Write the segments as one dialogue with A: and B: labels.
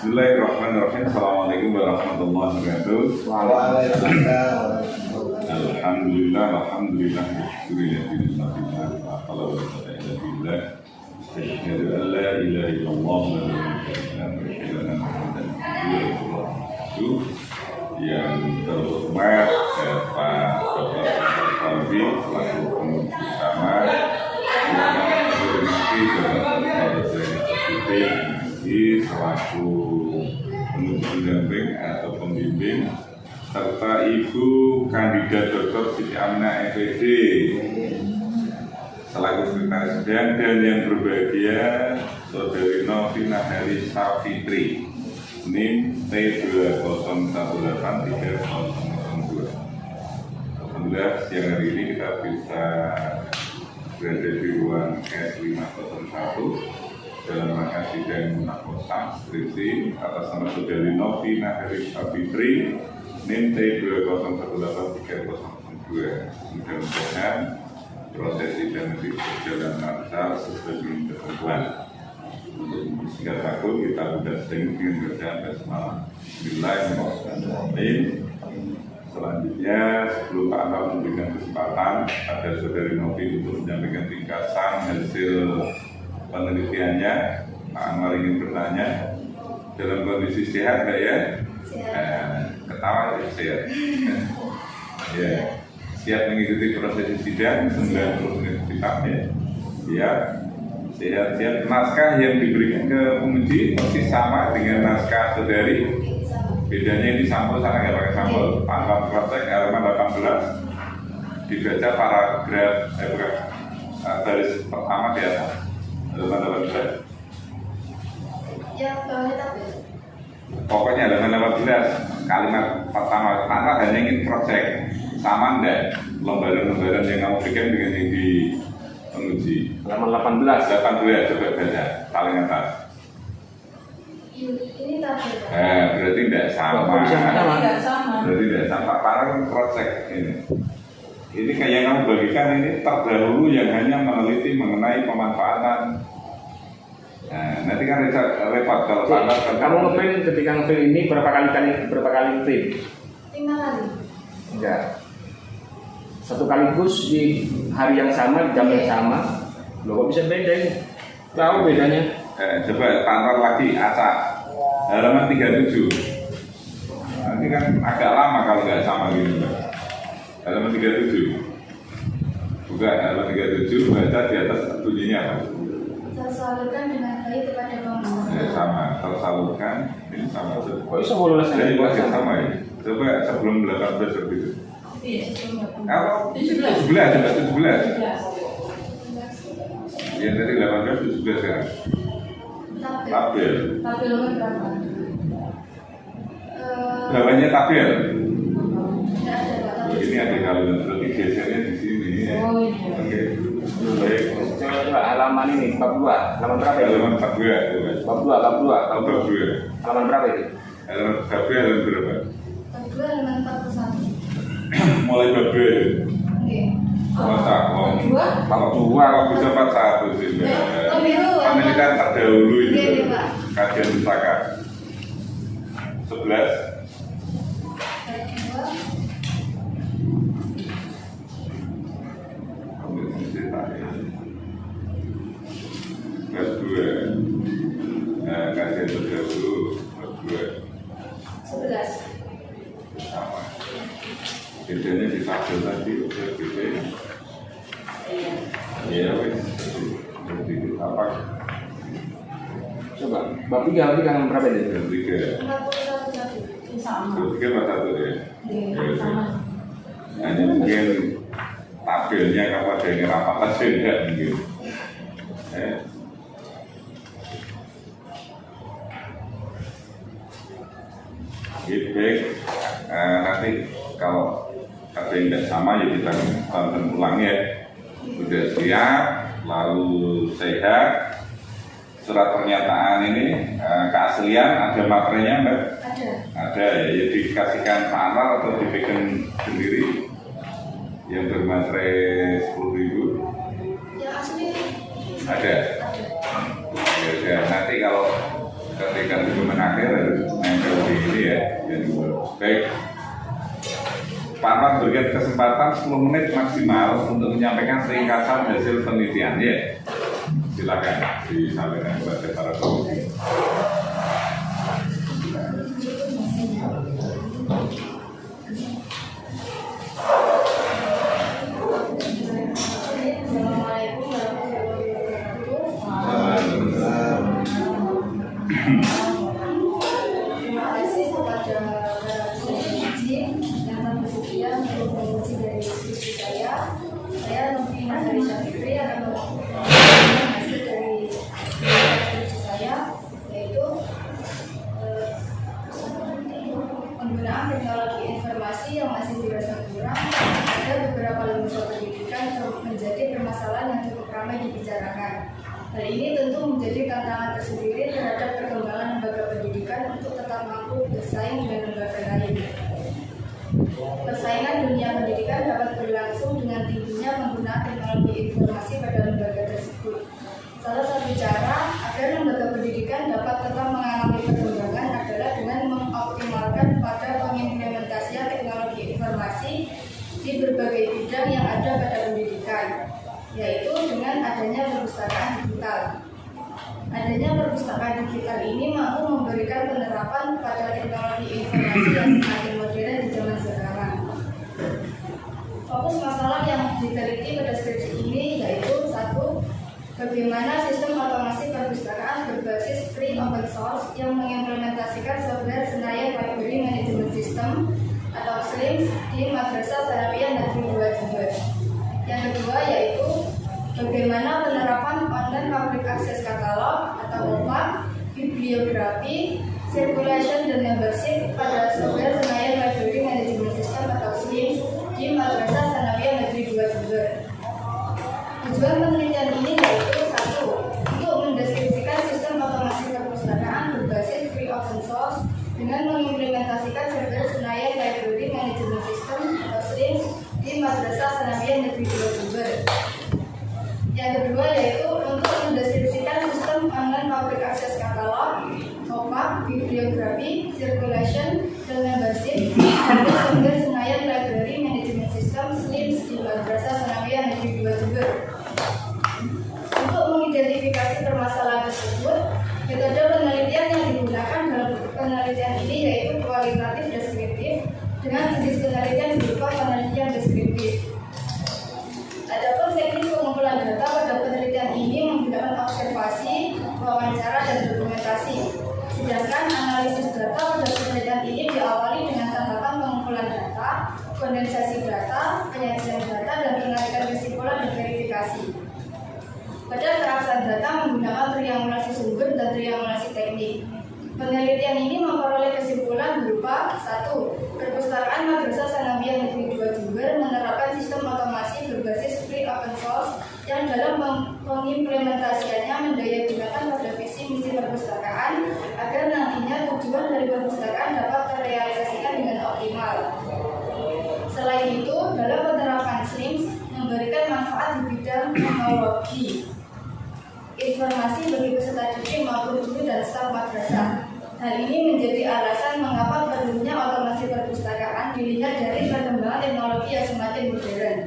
A: Bismillahirrahmanirrahim. Assalamualaikum warahmatullahi wabarakatuh.
B: Waalaikumsalam.
A: Alhamdulillah, alhamdulillah. Syukurillah, asyhadu an la ilaha illallah wa asyhadu anna Muhammadan rasulullah. Yang terhormat Pak Dr. Fauzi selaku pengurus bersama, yang terhormati Bapak selaku pengurus pendamping atau pembimbing, serta Ibu Kandidat Dr. Siti Aminah MPD selaku sekretaris dan yang berbahagia Saudari Novina Hari Safitri NIM T2018302. Alhamdulillah siang hari ini kita bisa berada di ruang S501 dalam rangka sidang munakosyah skripsi atas nama Saudari Novina Hari Safitri NIM T2018302. Mudah-mudahan proses sidang ini berjalan lancar sesuai dengan ketentuan. Untuk singkat waktu kita sudah sedang dengan bacaan basmalah. Bismillahirrahmanirrahim. Selanjutnya sebelum Pak Anwar memberikan kesempatan pada Saudari Novi untuk menyampaikan ringkasan hasil penelitiannya, Pak Anwar ingin bertanya, dalam kondisi sehat nggak ya? Ketawa ya sehat. Ya, siap mengikuti proses sidang 90 menit ya. Siap. Sehat-sehat. Naskah yang diberikan ke penguji persis sama dengan naskah Saudari. Bedanya ini sampul, sana nggak pakai sampul. Pantuan praktek halaman 18. Dibaca paragraf baris pertama di atas halaman 18.
C: Ya, bawahnya tabel.
A: Pokoknya halaman 18 kalimat pertama. Pantuan hanya ingin project sama enggak lembaran-lembaran yang kamu berikan dengan yang di penguji.
B: Halaman 18.
A: Coba baca paling atas.
C: Ini tabel.
A: Berarti tidak sama.
C: Tidak sama.
A: Berarti tidak sama. Karena project ini. Ini kayak yang kamu bagikan ini terdahulu yang hanya meneliti mengenai pemanfaatan. Nah, nanti kan repot kalau
B: kamu ngeprint ketika ngeprint ini berapa kali print?
C: 5 kali.
B: Enggak. Satu kaligus di hari yang sama, di jam yang sama. Loh, kok bisa beda ini? Tahu bedanya?
A: Coba pantar lagi acak halaman 37. Nanti kan agak lama kalau nggak sama gini, Mbak. Halaman 37. Buka halaman 37, baca di atas bunyinya apa?
C: Tersalurkan dengan baik kepada pengguna.
A: Sama, tersalurkan ini sama.
B: Kok bisa bolos
A: Jadi masih sama ya. Coba sebelum 18 seperti itu.
C: Iya, sebelum
A: Apa?
C: 17.
A: 17. Ya tadi 18, 17 kan? Tabel.
C: Tabel nomor berapa?
A: Berapanya tabel?
C: Tidak ada, Pak.
A: Ini ada kalimat berarti gesernya di sini.
C: Oh iya.
A: Oke. Baik.
B: Coba halaman ini, bab 2. Halaman berapa itu?
A: Halaman 42.
B: Bab 2.
A: Bab 2.
B: Halaman berapa itu?
A: Halaman halaman berapa?
C: Bab 2 halaman 41.
A: Mulai bab 2.
C: Oke.
A: Masa
C: Bab 2?
A: Kalau bisa 41 sih.
C: Oh, biru.
A: Penelitian terdahulu itu.
C: Iya, Pak.
A: Kajian pustaka. 11. Bab 2. Kajian terdahulu bab 2.
C: 11.
A: Sama. Bedanya di tabel tadi udah beda. Iya wes. Jadi apa?
B: Coba, bab 3 halaman berapa itu?
A: Bab 3.
C: 41 tadi. Ini sama.
A: Bab 3 apa satu ya?
C: Iya, sama.
A: Hanya mungkin tabelnya kamu ada yang rapat aja enggak mungkin. Baik, nanti kalau ada yang tidak sama ya kita tonton ulang ya. Sudah siap, lalu sehat. Surat pernyataan ini keaslian ada materinya Mbak? Ada ya, dikasihkan Pak Anwar atau dipegang sendiri yang bermaterai 10.000?
C: Yang asli
A: Ada. Ya, nanti kalau ketika dokumen akhir harus nempel di ini ya. Jadi baik. Pak Ahmad berikan kesempatan 10 menit maksimal untuk menyampaikan ringkasan hasil penelitian ya. Silakan disampaikan kepada para komisi.
C: Assalamualaikum warahmatullahi wabarakatuh. Terima kasih kepada penguji yang telah bersedia untuk menguji dari diskusi saya. Saya Novi Nurhani Syafitri akan membagikan hasil dari diskusi saya, yaitu penggunaan teknologi informasi yang masih dirasa kurang. Ada beberapa lembaga pendidikan yang menjadi permasalahan yang cukup ramai dibicarakan. Hal ini tentu menjadi tantangan tersendiri terhadap perkembangan lembaga pendidikan untuk tetap mampu bersaing dengan lembaga lain. Persaingan dunia pendidikan dapat berlangsung dengan tingginya penggunaan teknologi informasi pada lembaga tersebut. Salah satu cara agar lembaga pendidikan dapat tetap mengalami perkembangan adalah dengan mengoptimalkan pada pengimplementasian teknologi informasi di berbagai bidang yang ada pada pendidikan, yaitu dengan adanya perpustakaan digital. Adanya perpustakaan digital ini mampu memberikan penerapan pada teknologi informasi yang semakin modern di zaman sekarang. Fokus masalah yang diteliti pada skripsi ini yaitu 1. Bagaimana sistem otomasi perpustakaan berbasis free open source yang mengimplementasikan software Senayan Library Management System atau SLIMS di Madrasah Tsanawiyah Negeri 2 Jember. Yang kedua yaitu bagaimana penerapan online public access catalog atau OPAC, bibliografi, circulation dan membership pada software Senayan Library Management System atau SLIMS di Madrasah Tsanawiyah Negeri 2 Jember. Tujuan penelitian ini yaitu 1. Untuk mendeskripsikan sistem otomasi perpustakaan berbasis free open source dengan mengimplementasikan software Senayan Library Management System atau SLIMS di Madrasah Tsanawiyah Negeri 2 Jember. Yang kedua yaitu untuk mendeskripsikan sistem online public access catalog, OPAC, bibliografi, circulation, dan membership pada software Senayan Library Management System SLIMS di Madrasah Tsanawiyah Negeri 2 Jember. Untuk mengidentifikasi permasalahan tersebut, metode penelitian yang digunakan dalam penelitian ini yaitu kualitatif deskriptif dengan jenis penelitian berupa penelitian deskriptif. Adapun teknik pengumpulan data pada penelitian ini menggunakan observasi, wawancara, dan dokumentasi. Sedangkan analisis data pada penelitian ini diawali dengan tahapan pengumpulan data, kondensasi data, penyajian data, dan penarikan kesimpulan dan verifikasi. Pada peraksaan data menggunakan triangulasi sumber dan triangulasi teknik. Penelitian ini memperoleh kesimpulan berupa 1. Perpustakaan Madrasah Tsanawiyah Negeri 2 Jember menerapkan sistem otomasi berbasis free open source yang dalam pengimplementasiannya mendayagunakan pada visi misi perpustakaan agar nantinya tujuan dari perpustakaan dapat terrealisasikan dengan optimal. Selain itu, dalam penerapan SLIMS memberikan manfaat di bidang teknologi informasi bagi peserta didik maupun guru dan staf madrasah. Hal ini menjadi alasan mengapa perlunya otomasi perpustakaan dilihat dari perkembangan teknologi yang semakin modern.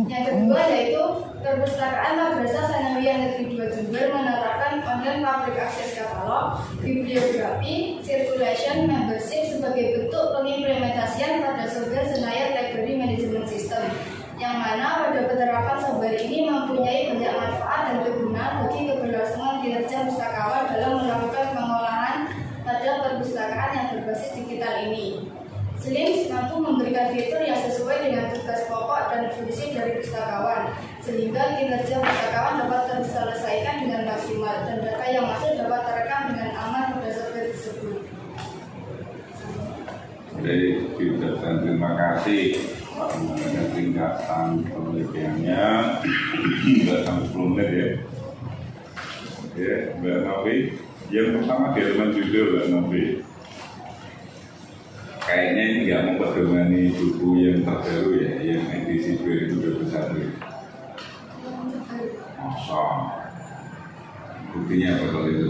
C: Yang kedua yaitu perpustakaan Madrasah Tsanawiyah Negeri 2 Jember menerapkan online public access catalog, bibliografi, circulation, membership sebagai bentuk pengimplementasian pada software Senayan Library Management System, yang mana pada penerapan software ini mempunyai banyak manfaat dan kegunaan bagi keberlangsungan kinerja pustakawan dalam melakukan pengolahan pada perpustakaan yang berbasis digital ini. SLIMS mampu memberikan fitur yang sesuai dengan tugas pokok dan fungsi dari pustakawan, sehingga kinerja pustakawan dapat terselesaikan dengan maksimal dan data yang masuk dapat terekam dengan aman pada software tersebut.
A: Jadi, dan terima kasih Pak mengenai ringkasan penelitiannya. Sudah sampai 10 menit ya. Oke, Mbak Novi. Yang pertama di halaman judul Mbak Novi. Kayaknya ini nggak memperdomani buku yang terbaru ya, yang edisi 2021. Masa buktinya apa kalau itu?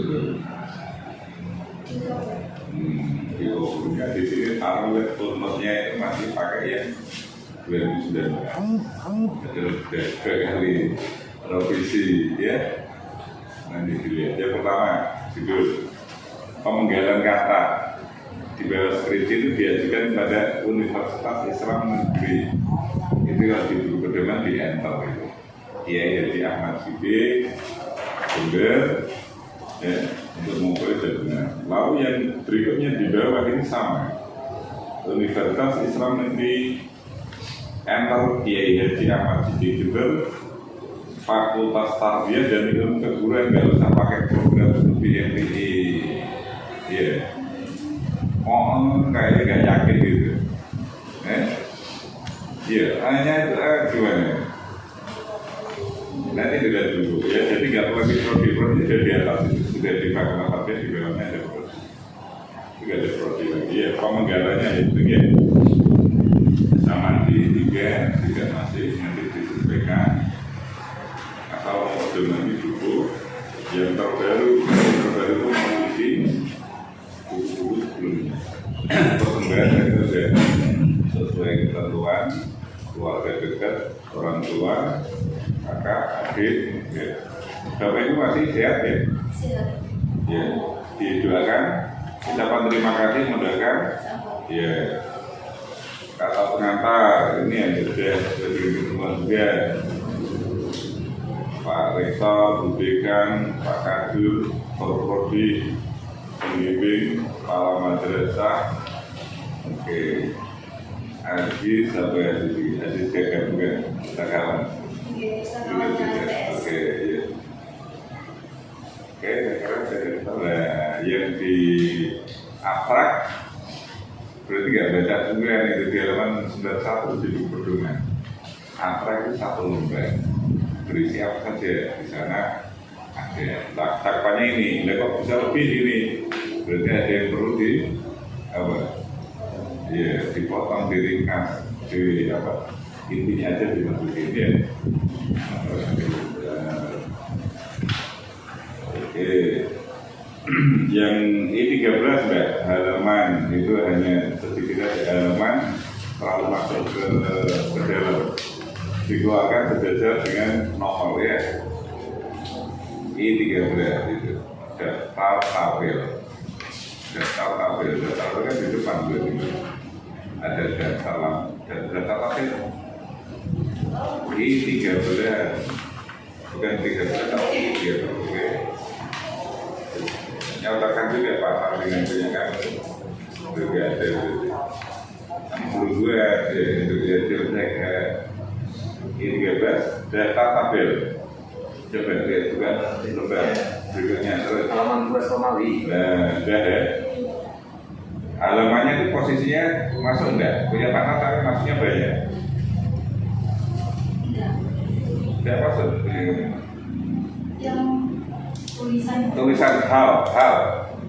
A: Di sini taruh turnusnya itu masih pakai yang 2019. Jadi kali revisi ya. Nanti dilihat. Yang pertama judul pemenggalan kata di bawah skripsi itu diajukan pada Universitas Islam Negeri. Itu kalau di buku pedoman di enter itu. Kiai Haji Ahmad Siddiq, Jember, ya, untuk mengukur jabatan. Lalu yang berikutnya di bawah ini sama. Universitas Islam Negeri, enter Kiai Haji Ahmad Siddiq Jember, Fakultas Tarbiyah dan Ilmu Keguruan, nggak usah pakai program BMPI. Ya, oh kayaknya nggak yakin gitu. Iya, hanya itu gimana? Nanti dilihat dulu ya, jadi nggak perlu lagi prodi sudah di atas itu, sudah di fakultas tarbiyah di bawahnya ada prodi, juga ada prodi lagi ya. Pemenggalannya itu ya sama di tiga masih nanti disesuaikan atau dengan di buku yang terbaru itu mengisi buku-buku sebelumnya. Perkembangan itu sudah sesuai ketentuan keluarga dekat, orang tua, kakak, adik, ya. Bapak itu masih sehat ya?
C: Sehat.
A: Ya, didoakan, ucapan terima kasih, mendoakan. Ya, kata pengantar ini yang sudah diterima juga. Pak Rektor, Bu Dekan, Pak Kadul, Prodi, Pembimbing, Kepala Madrasah, oke. Aziz sampai Aziz Gagal juga, kita kawan. Oke, ya. Oke, sekarang yang di abstrak berarti nggak baca juga itu di halaman 91 di buku pedoman. Abstrak itu satu lembar, berisi apa saja di sana ada. Cakupannya ini, kok bisa lebih ini? Berarti ada yang perlu di apa? Ya, dipotong, diringkas, di apa? Intinya aja dimasukin ya. Oke, yang I13 Mbak, halaman itu hanya sedikit aja halaman, terlalu masuk ke dalam, dikeluarkan sejajar dengan nomor ya. I13 itu daftar tabel, daftar kan di depan berarti ada daftar tabel. I13 bukan 13 atau I13, oke. Nyatakan juga pasal dengan penyakaan juga ada menurut gue itu ya cek I13 daftar tabel. Coba lihat juga lembar berikutnya terus
B: halaman 2 Romawi.
A: Nah, udah ya. Halamannya itu posisinya masuk enggak? Punya tanah tapi masuknya banyak. Tidak masuk.
C: Yang
A: Tulisan hal.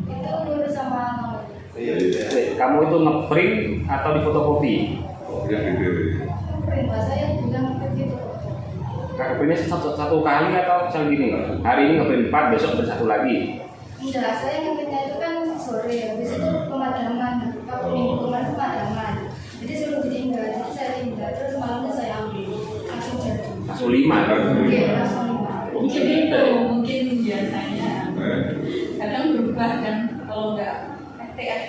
C: itu tulis sama nomor.
A: Iya.
B: Kamu itu ngeprint atau difotokopi?
A: Oh, yang gitu.
C: Perintah saya bilang begitu.
B: Ngeprintnya satu kali atau misal gini, hari ini ngeprint 4, besok bersatu lagi.
C: Enggak, saya ngeprintnya itu kan sore, habis itu pemadaman. Kalau minggu kemarin pemadaman. Jadi suruh ditinggal, jadi saya tinggal. Terus malamnya saya ambil, langsung jadi.
B: Langsung 5 kan?
C: Iya, langsung 5.
D: Mungkin itu, mungkin biasanya kadang berubah kan kalau nggak FTF.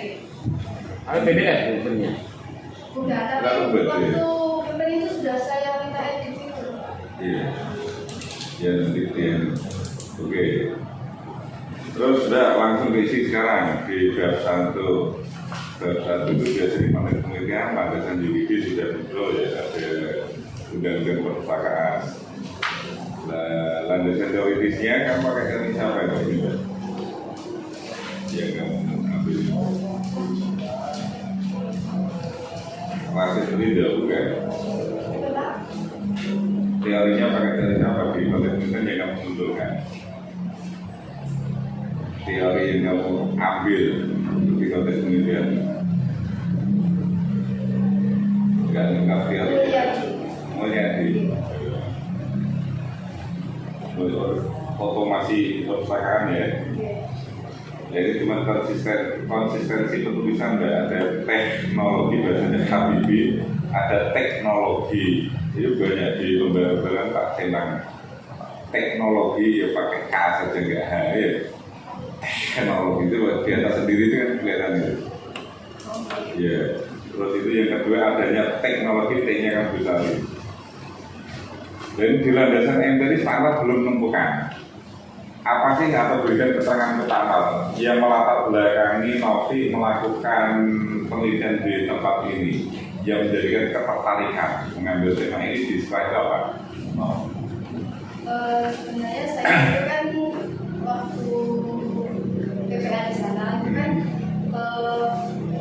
B: Tapi PDF printnya.
C: Udah, tapi
A: Lalu
C: waktu pembeli itu sudah saya minta edit itu.
A: Iya. Ya nanti yang oke. Terus sudah langsung diisi sekarang di bab 1. Bab 1 itu biasanya dipakai penelitian, landasan juridis sudah muncul ya, ada undang-undang perpustakaan. Landasan teoritisnya kan pakai teknik siapa itu? Yang kamu ambil klasik ini jauh kan?
C: Itu Pak.
A: Teorinya pakai teori apa? Di penelitian yang kamu munculkan. Teori yang kamu ambil di konteks penelitian. Enggak lengkap teori. Mulyadi. Foto masih perpustakaan ya. Jadi cuma konsistensi penulisan, nggak ada teknologi, bahasanya Habibie, ada teknologi. Itu banyak di lembaga-lembaga tak centang teknologi ya pakai K saja nggak H ya. Teknologi itu di atas sendiri itu kan kelihatan itu. Ya, terus itu yang kedua adanya teknologi T-nya kan besar. Dan di landasan empiris Pak belum menemukan apa sih atau berikan keterangan pertama yang melatar belakangi Novi melakukan penelitian di tempat ini yang menjadikan ketertarikan mengambil tema ini di slide apa?
C: Sebenarnya saya itu kan waktu PPA di sana itu kan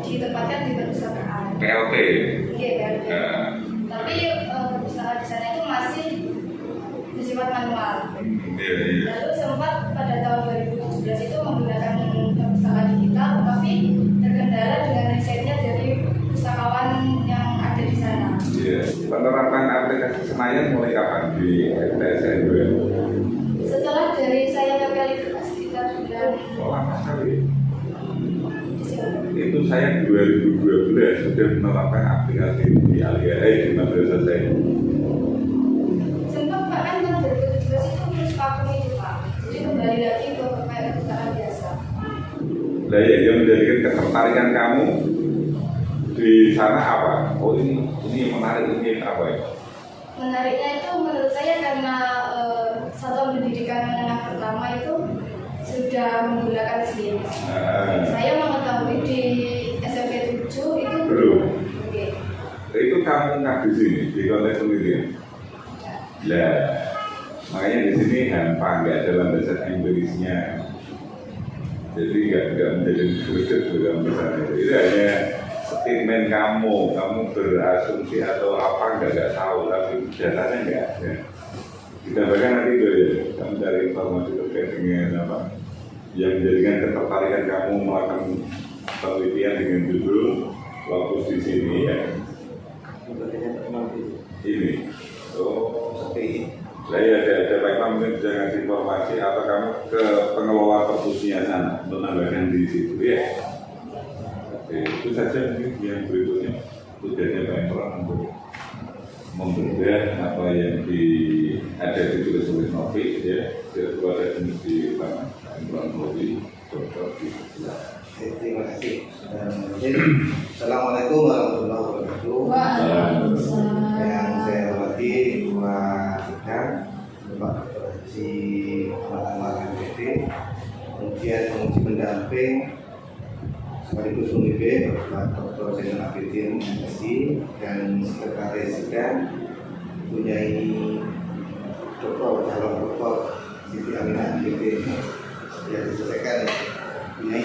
C: ditempatkan di perpustakaan.
A: PLT.
C: Iya, PLT. Tapi perpustakaan di sana itu masih bersifat manual.
A: Iya.
C: Lalu sempat pada tahun 2017 itu menggunakan perpustakaan digital, tapi terkendala dengan risetnya dari pustakawan yang ada di sana.
A: Iya. Penerapan aplikasi Senayan mulai kapan di TSN?
C: Setelah dari saya PPL itu sekitar bulan
A: Lama sekali.
C: Desember.
A: Itu saya 2012 sudah menerapkan aplikasi di Alia di madrasah saya.
C: Sempat Pak kan tahun 2017 itu terus vakum itu Pak. Jadi kembali lagi ke perpustakaan biasa.
A: Nah, yang menjadikan ketertarikan kamu di sana apa? Oh ini menarik, ini apa ya?
C: Menariknya itu menurut saya karena satuan pendidikan menengah pertama itu sudah menggunakan SIM. Saya mengetahui di SMP 7 itu
A: Belum.
C: Oke.
A: Itu kamu nggak di sini di konteks penelitian. Lah, makanya di sini gampang, nggak ada landasan empirisnya. Jadi nggak menjadi kritik dalam misalnya. Itu hanya statement kamu berasumsi atau apa nggak tahu, tapi datanya nggak ada. Kita bahkan nanti itu ya, kamu cari informasi terkait dengan apa yang menjadikan ketertarikan kamu melakukan penelitian dengan judul Lokus di sini ya. Ini, seperti saya ada baiklah mungkin bisa ngasih informasi atau kamu ke pengelola perpustakaan sana menambahkan di situ ya. Oke, itu saja mungkin yang berikutnya tugasnya Pak Imran untuk membedah apa yang ada di tulis Novi ya, kepada Komisi Utama Imran Novi Dr.
E: Terima kasih. Assalamualaikum warahmatullahi wabarakatuh.
C: Waalaikumsalam.
E: Yang saya hormati Pak Dekan, Bapak Dr. Haji Ahmad MPD, kemudian penguji pendamping sekaligus pemimpin Bapak Dr. Zainal Abidin MSI dan sekretaris sidang mempunyai Dr. calon Dr. Siti Aminah Abidin yang diselesaikan mempunyai.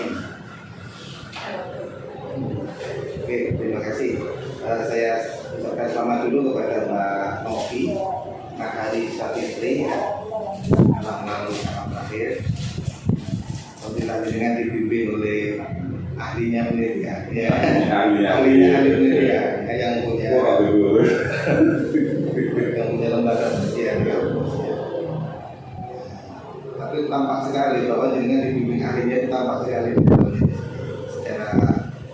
E: Oke, terima kasih. Saya ucapkan selamat dulu kepada Mbak Novi Nakari Sapitri, anak-anak terakhir. Alhamdulillah dengan dibimbing oleh ahlinya penelitian, ya. Ahli penelitian yang punya lembaga penelitian. Tapi tampak sekali bahwa dengan dibimbing ahlinya itu tampak sekali secara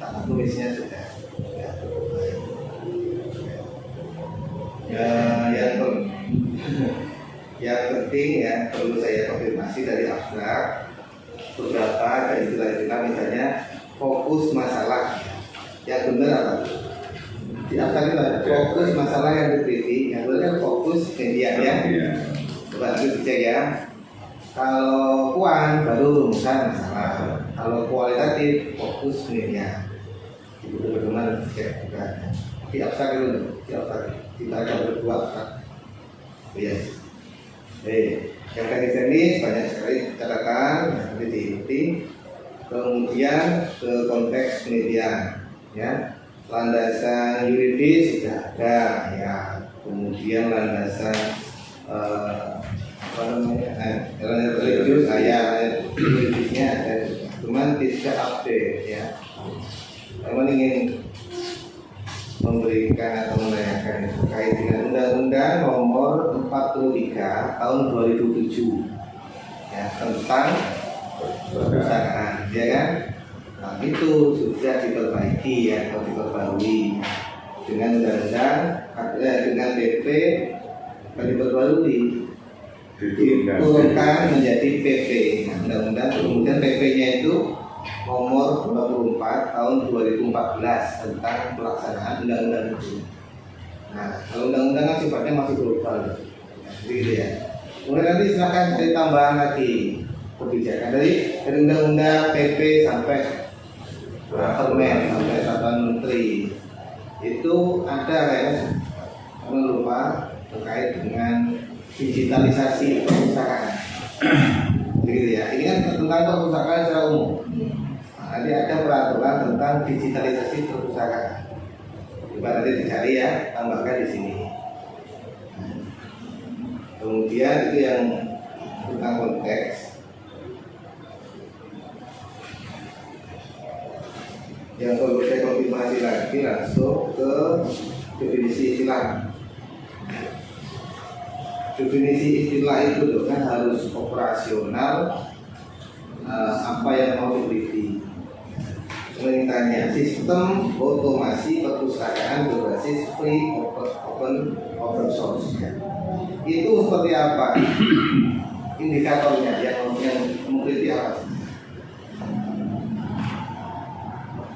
E: tata tulisnya sudah. Yang penting ya perlu saya konfirmasi dari abstrak beberapa dari istilah-istilah misalnya fokus masalah yang benar apa? Di abstrak itu ada fokus masalah yang diteliti, yang benar kan fokus media ya. Coba nanti dicek ya. Kalau kuan baru rumusan masalah, kalau kualitatif fokus media. Itu benar dicek juga. Di abstrak itu, di abstrak kita ada berdua abstrak. Yes. Yang teknis banyak sekali catatan yang nanti diikuti. Kemudian ke konteks penelitian, ya. Landasan yuridis sudah ada, ya. Kemudian landasan religius, yuridisnya ada, cuman tidak update, ya. Teman ingin memberikan atau menanyakan terkait dengan Undang-Undang Nomor 43 Tahun 2007 ya, tentang perpustakaan. ya kan? Nah, itu sudah diperbaiki ya, atau diperbarui dengan undang-undang, dengan PP diperbarui, diturunkan menjadi PP. Nah, undang-undang kemudian PP-nya itu nomor 24 tahun 2014 tentang pelaksanaan undang-undang itu. Nah, kalau undang-undang kan sifatnya masih global, gitu ya. Kemudian nanti silakan cari tambahan lagi kebijakan dari undang-undang PP sampai permen sampai peraturan menteri itu ada ya, lupa terkait dengan digitalisasi perusahaan, gitu ya. Ini kan tentang perusahaan secara umum. Nanti ada peraturan tentang digitalisasi perusahaan. Coba nanti dicari ya, tambahkan di sini. Kemudian itu yang tentang konteks. Yang perlu saya konfirmasi lagi langsung ke definisi istilah. Definisi istilah itu kan harus operasional, apa yang mau diteliti. Tanya sistem otomasi perpustakaan berbasis free open source. Itu seperti apa? Indikatornya yang meneliti apa?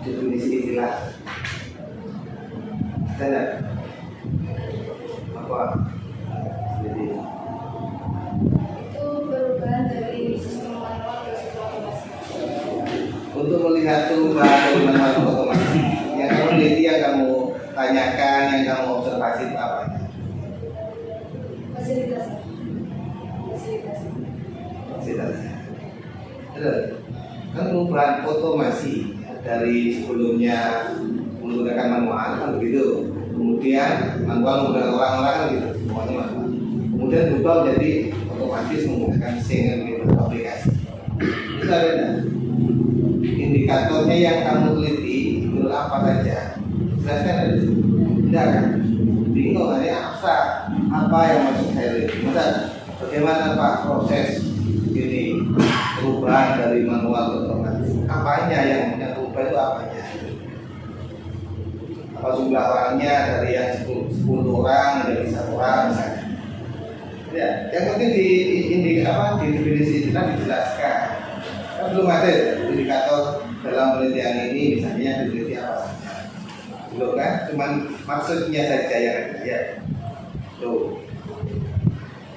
E: Definisi istilah. Ada apa? Jadi
C: Itu perubahan dari sistem manual ke sistem otomasi.
E: untuk melihat perubahan dari manual otomasi, yang kamu lihat, yang kamu tanyakan, yang kamu observasi itu apa?
C: Fasilitas.
E: Kan perubahan otomasi dari sebelumnya menggunakan manual kan begitu, kemudian manual menggunakan orang-orang kan gitu, semuanya manual. Kemudian berubah menjadi otomatis menggunakan single gitu, aplikasi. Itu ada indikatornya yang kamu teliti itu apa saja? Jelaskan ada di situ. Tidak kan? Bingung kan ya, apa yang maksud saya teliti? Masa bagaimana Pak proses ini perubahan dari manual ke otomatis? Apanya yang berubah itu apanya? Apa jumlah orangnya dari yang 10 orang menjadi 1 orang misalnya? Ya, yang penting di definisi istilah dijelaskan. Kan belum ada indikator dalam penelitian ini misalnya diteliti apa saja. Belum kan? Cuman maksudnya saja yang ada ya. Tuh.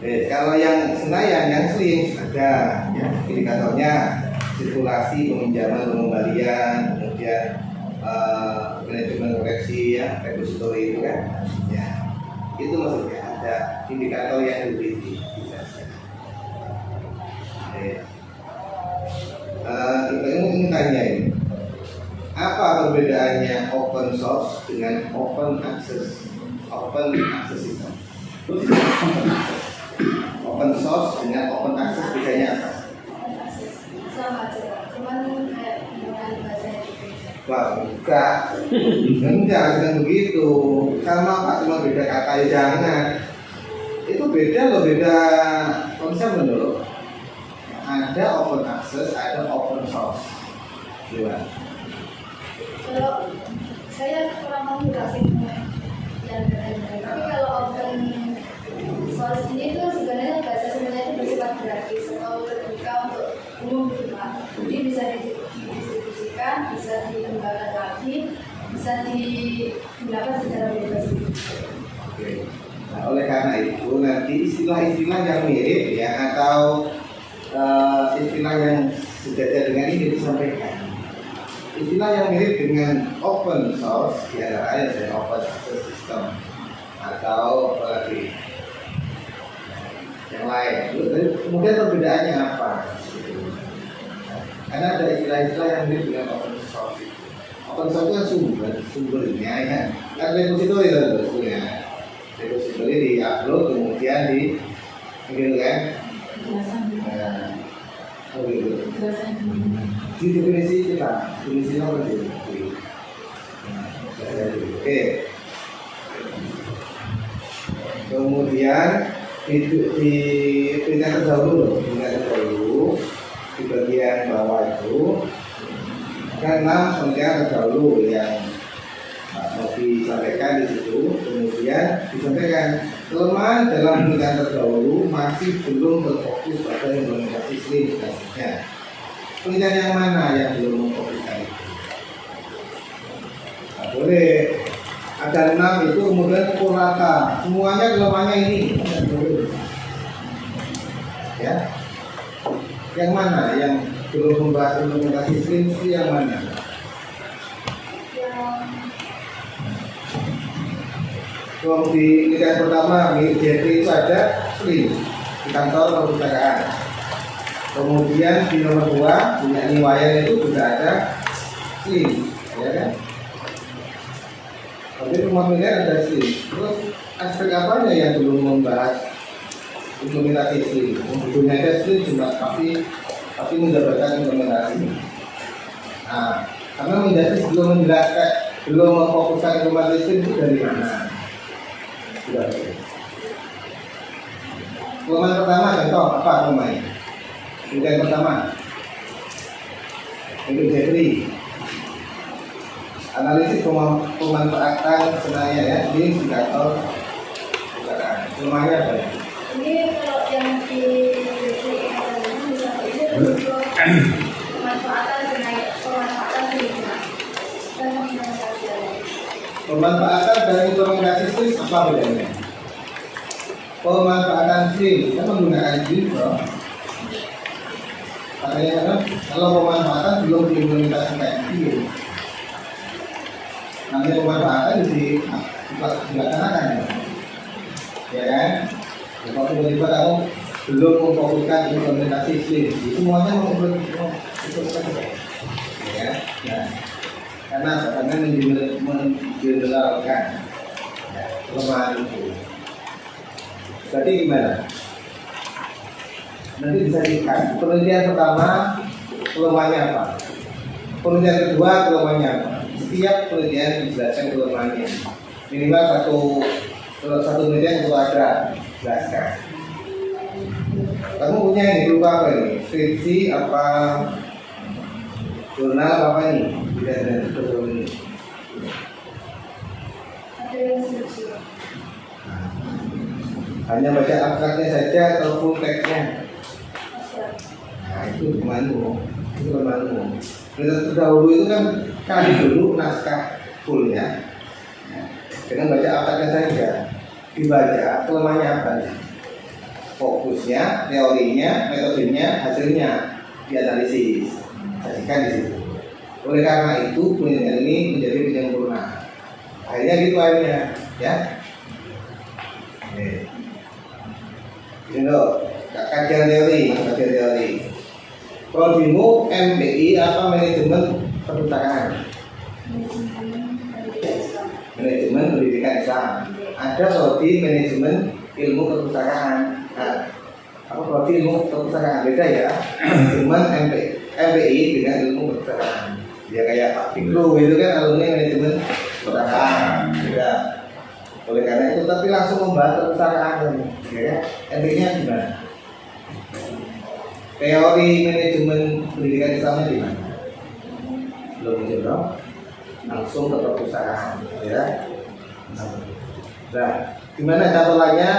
E: Kalau yang Senayan, yang Sling ada ya, indikatornya sirkulasi, peminjaman, pengembalian, kemudian manajemen koleksi ya, repository itu kan ya. Itu maksudnya ada indikator yang diteliti. Kita ingin tanya ini, apa perbedaannya open source dengan open access? Open access itu open source dengan open access bedanya apa?
C: Sama aja, cuman kayak dengan bahasa Indonesia.
E: Wah, enggak dengan begitu. Sama Pak, cuma beda kata ya jangan. Itu beda loh, beda konsep loh. Ada open access, ada open source. Gimana?
C: Kalau saya kurang tahu juga sih yang berbeda. Tapi kalau open source ini tuh sebenarnya itu bersifat gratis atau terbuka untuk umum gitu Pak. Jadi bisa didistribusikan, bisa dikembangkan lagi, bisa digunakan secara bebas.
E: Oke. Nah, oleh karena itu nanti istilah-istilah yang mirip ya atau istilah yang sejajar dengan ini disampaikan. Istilah yang mirip dengan open source ya ada open access system atau apalagi yang lain. Kemudian perbedaannya apa? Karena ada istilah-istilah yang mirip dengan open source. Open source itu kan sumbernya ya. Kan repository itu sebetulnya. Repository di-upload kemudian gitu kan. Gitu. Di definisi kita, definisi nomor itu. Oke. Kemudian di pindah terdahulu di bagian bawah itu Ada 6 penelitian terdahulu yang Pak Novi sampaikan di situ. Kemudian disampaikan kelemahan dalam penelitian terdahulu masih belum berfokus pada implementasi SLIM selanjutnya. Penelitian yang mana yang belum memfokuskan itu? Nah, boleh ada 6 itu kemudian pukul rata, semuanya kelemahannya ini. Tidak boleh. Ya, yang mana yang belum membahas implementasi SLIM itu yang mana? Kalau di penelitian pertama di Jeffrey itu ada SLIM di kantor perpustakaan. Kemudian di nomor 2 punya Niwayan itu juga ada SLIM, ya kan? Tapi semua penelitian ada SLIM. Terus aspek apanya yang belum membahas implementasi SLIM? Membutuhkan ada SLIM cuma tapi mendapatkan implementasi. Nah, karena menjadi belum menjelaskan, belum memfokuskan implementasi SLIM itu dari mana? Sudah. Kelemahan pertama contoh apa kelemahannya? Yang pertama untuk Jeffrey, analisis pemanfaatan Senayan ya di indikator kelemahannya apa ya?
C: Ini kalau yang di pemanfaatan
E: dari implementasi SLIM apa bedanya? Pemanfaatan SLIM kita menggunakan SLIM bro. Makanya kan kalau pemanfaatan belum diimplementasikan SLIM. Namanya pemanfaatan dilaksanakan ya kan? Kalau tiba-tiba kamu belum memfokuskan implementasi SLIM, semuanya mengimplementasikan ya. Nah, karena menjelaskan kelemahan itu. Jadi gimana? Nanti bisa dilihat. Penelitian pertama kelemahannya apa? Penelitian kedua kelemahannya apa? Setiap penelitian dijelaskan kelemahannya. Minimal satu penelitian itu ada jelaskan. Kamu punya ini lupa apa ini? Skripsi apa? Jurnal apa ini? Tidak ada ini.
C: ada yang skripsi.
E: Hanya baca abstraknya saja atau full text-nya. Nah itu kemanu. Terdahulu itu kan kali dulu naskah fullnya. Dengan baca abstraknya saja, dibaca kelemahannya apa? Fokusnya, teorinya, metodenya, hasilnya dianalisis. Saksikan di situ. Oleh karena itu penelitian ini menjadi penyempurna. Akhirnya gitu akhirnya, ya. Ini loh, kajian teori. Prodimu MPI apa manajemen perpustakaan? Manajemen pendidikan Islam. Ada prodi manajemen ilmu perpustakaan. Nah, apa prodi ilmu perpustakaan beda ya? Manajemen MPI dengan ilmu perpustakaan. Dia kayak Pak Fikru itu kan alumni manajemen perpustakaan. Beda. Oleh karena itu, tapi langsung membahas perpustakaan ya. Intinya gimana? Teori manajemen pendidikan Islamnya di mana? Belum jauh, langsung ke perpustakaan ya. Nah, gimana catatannya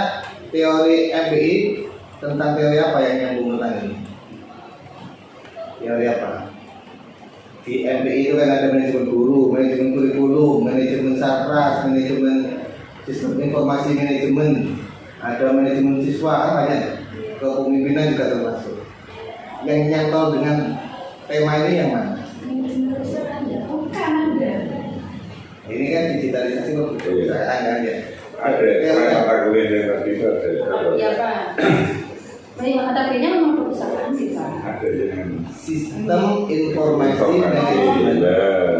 E: teori MPI tentang teori apa yang nyambung tentang ini? Teori apa? Di MPI itu kan ada manajemen guru, manajemen kurikulum, manajemen sarpras, manajemen sistem informasi manajemen, ada manajemen siswa, kan banyak. Kepemimpinan juga termasuk. Yang nyantol dengan tema ini yang mana? Ini kan digitalisasi perpustakaan kan ya.
A: Ada mata kuliah yang tadi itu ada.
D: Ya Pak. Baik, mata kuliahnya memang perpustakaan sih Pak.
A: Ada yang
E: Sistem informasi manajemen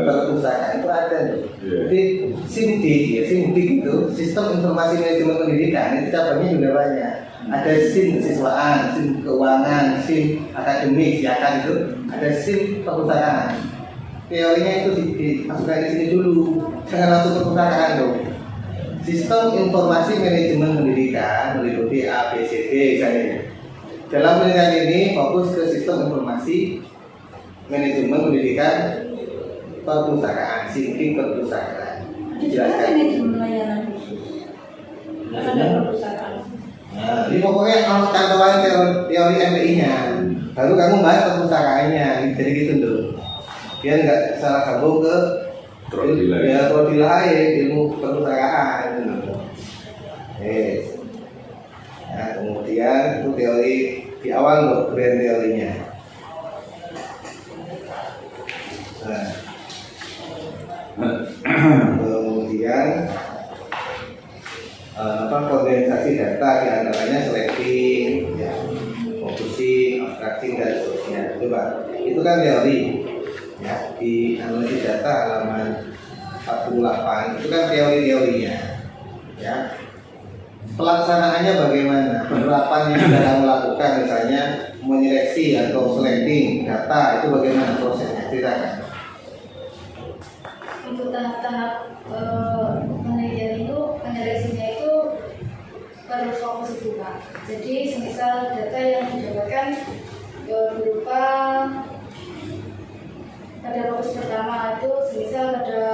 E: perpustakaan itu ada loh. Jadi SIMDIK ya, SIMDIK itu sistem informasi manajemen pendidikan itu cabangnya juga banyak. Ada SIM kesiswaan, SIM keuangan, SIM akademik, ya kan itu. Ada SIM perpustakaan. Teorinya itu dimasukkan di sini dulu, jangan langsung perpustakaan dong. Sistem informasi manajemen pendidikan meliputi A, B, C, D misalnya. Dalam penelitian ini fokus ke sistem informasi manajemen pendidikan perpustakaan, sinting perpustakaan.
D: Ada juga manajemen layanan khusus. Kan ada perpustakaan.
E: Nah, ini pokoknya kalau cantolan teori MPI-nya, baru kamu bahas perpustakaannya, jadi gitu dulu. Biar nggak salah sambung ke prodi lain, ilmu perpustakaan. Nah, kemudian itu teori di awal loh, grand teorinya. Nah, kemudian organisasi data diantaranya selecting, ya, focusing, abstracting dan seterusnya. Coba, itu kan teori, ya, di analisis data halaman 48 itu kan teori-teorinya, ya. Pelaksanaannya bagaimana? Penerapan yang sudah kamu lakukan, misalnya menyeleksi atau selecting data itu bagaimana prosesnya? Ceritakan.
C: Untuk tahap-tahap penelitian itu, penyeleksinya itu perlu fokus itu Pak. Jadi semisal data yang didapatkan berupa pada fokus pertama itu semisal pada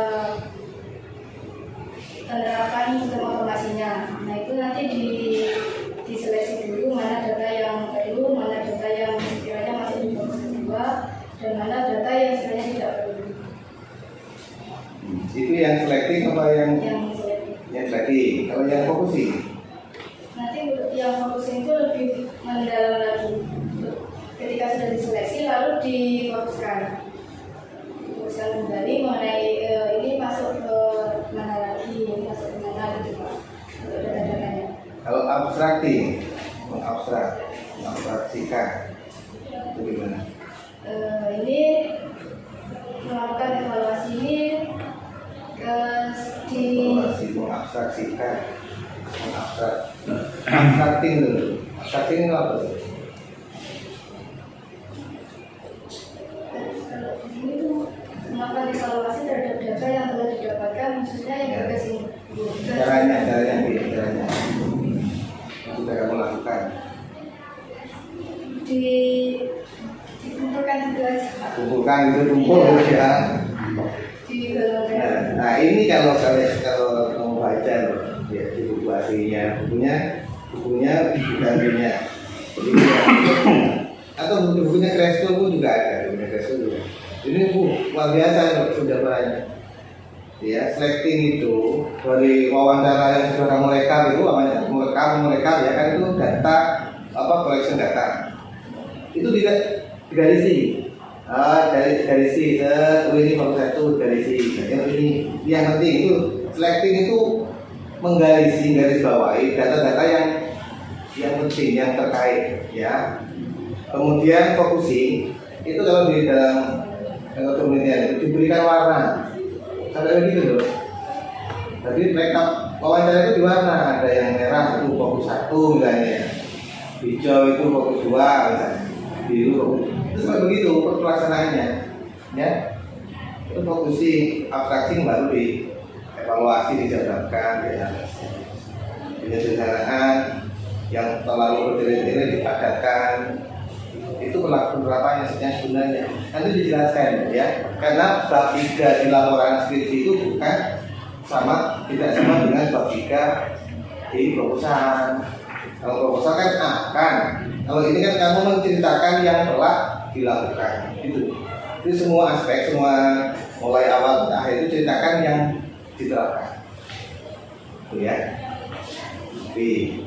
C: penerapan sistem otomasinya. Nah itu nanti diseleksi dulu mana data yang perlu, mana data yang sekiranya masih di fokus kedua, dan mana data yang sekiranya tidak perlu.
E: Itu yang selecting apa yang selecting? Kalau yang focusing?
C: Nanti yang focusing itu lebih mendalam lagi. Ketika sudah diseleksi lalu difokuskan kembali mengenai ini masuk ke mana lagi, ini masuk ke mana gitu Pak, untuk data-datanya.
E: Kalau abstracting, mengabstraksikan itu gimana?
C: Ini melakukan evaluasi ini
E: mengabstraksikan, abstracting dulu. Abstracting itu apa?
C: Melakukan evaluasi terhadap data yang telah didapatkan, maksudnya yang berkesin.
E: Caranya sudah kamu lakukan.
C: Dikumpulkan gitu aja.
E: Kumpulkan itu tumpul ya.
C: Digolongkan.
E: Nah ini kalau kamu baca ya di buku aslinya, bukunya atau bukunya Crespo pun juga ada, bukunya Crespo juga. Ini luar biasa sudah banyak. Ya, selecting itu dari wawancara yang sudah kamu rekam itu, merekam ya kan itu data collection data. Itu tidak digarisi. Garisi ini kalau satu garisi. Yang penting itu selecting itu menggarisi, garis bawahi data-data yang penting, yang terkait, ya. Kemudian focusing itu kalau di dalam penelitian itu diberikan warna, sampai begitu loh. Jadi rekap wawancara itu di warna, ada yang merah itu fokus 1 misalnya, hijau itu fokus 2 misalnya, biru fokus. Terus begitu pelaksanaannya, ya. Itu focusing, abstracting baru di evaluasi, dijabarkan, ya. Penyederhanaan yang terlalu bertele-tele dipadatkan. Itu penerapannya sebenarnya nanti dijelaskan, ya, karena bab 3 di laporan skripsi itu tidak sama dengan bab 3 di proposal. Kalau proposal kan akan, kalau ini kan kamu menceritakan yang telah dilakukan, gitu. Jadi semua aspek, semua mulai awal ke akhir itu ceritakan yang diterapkan, ya. Oke.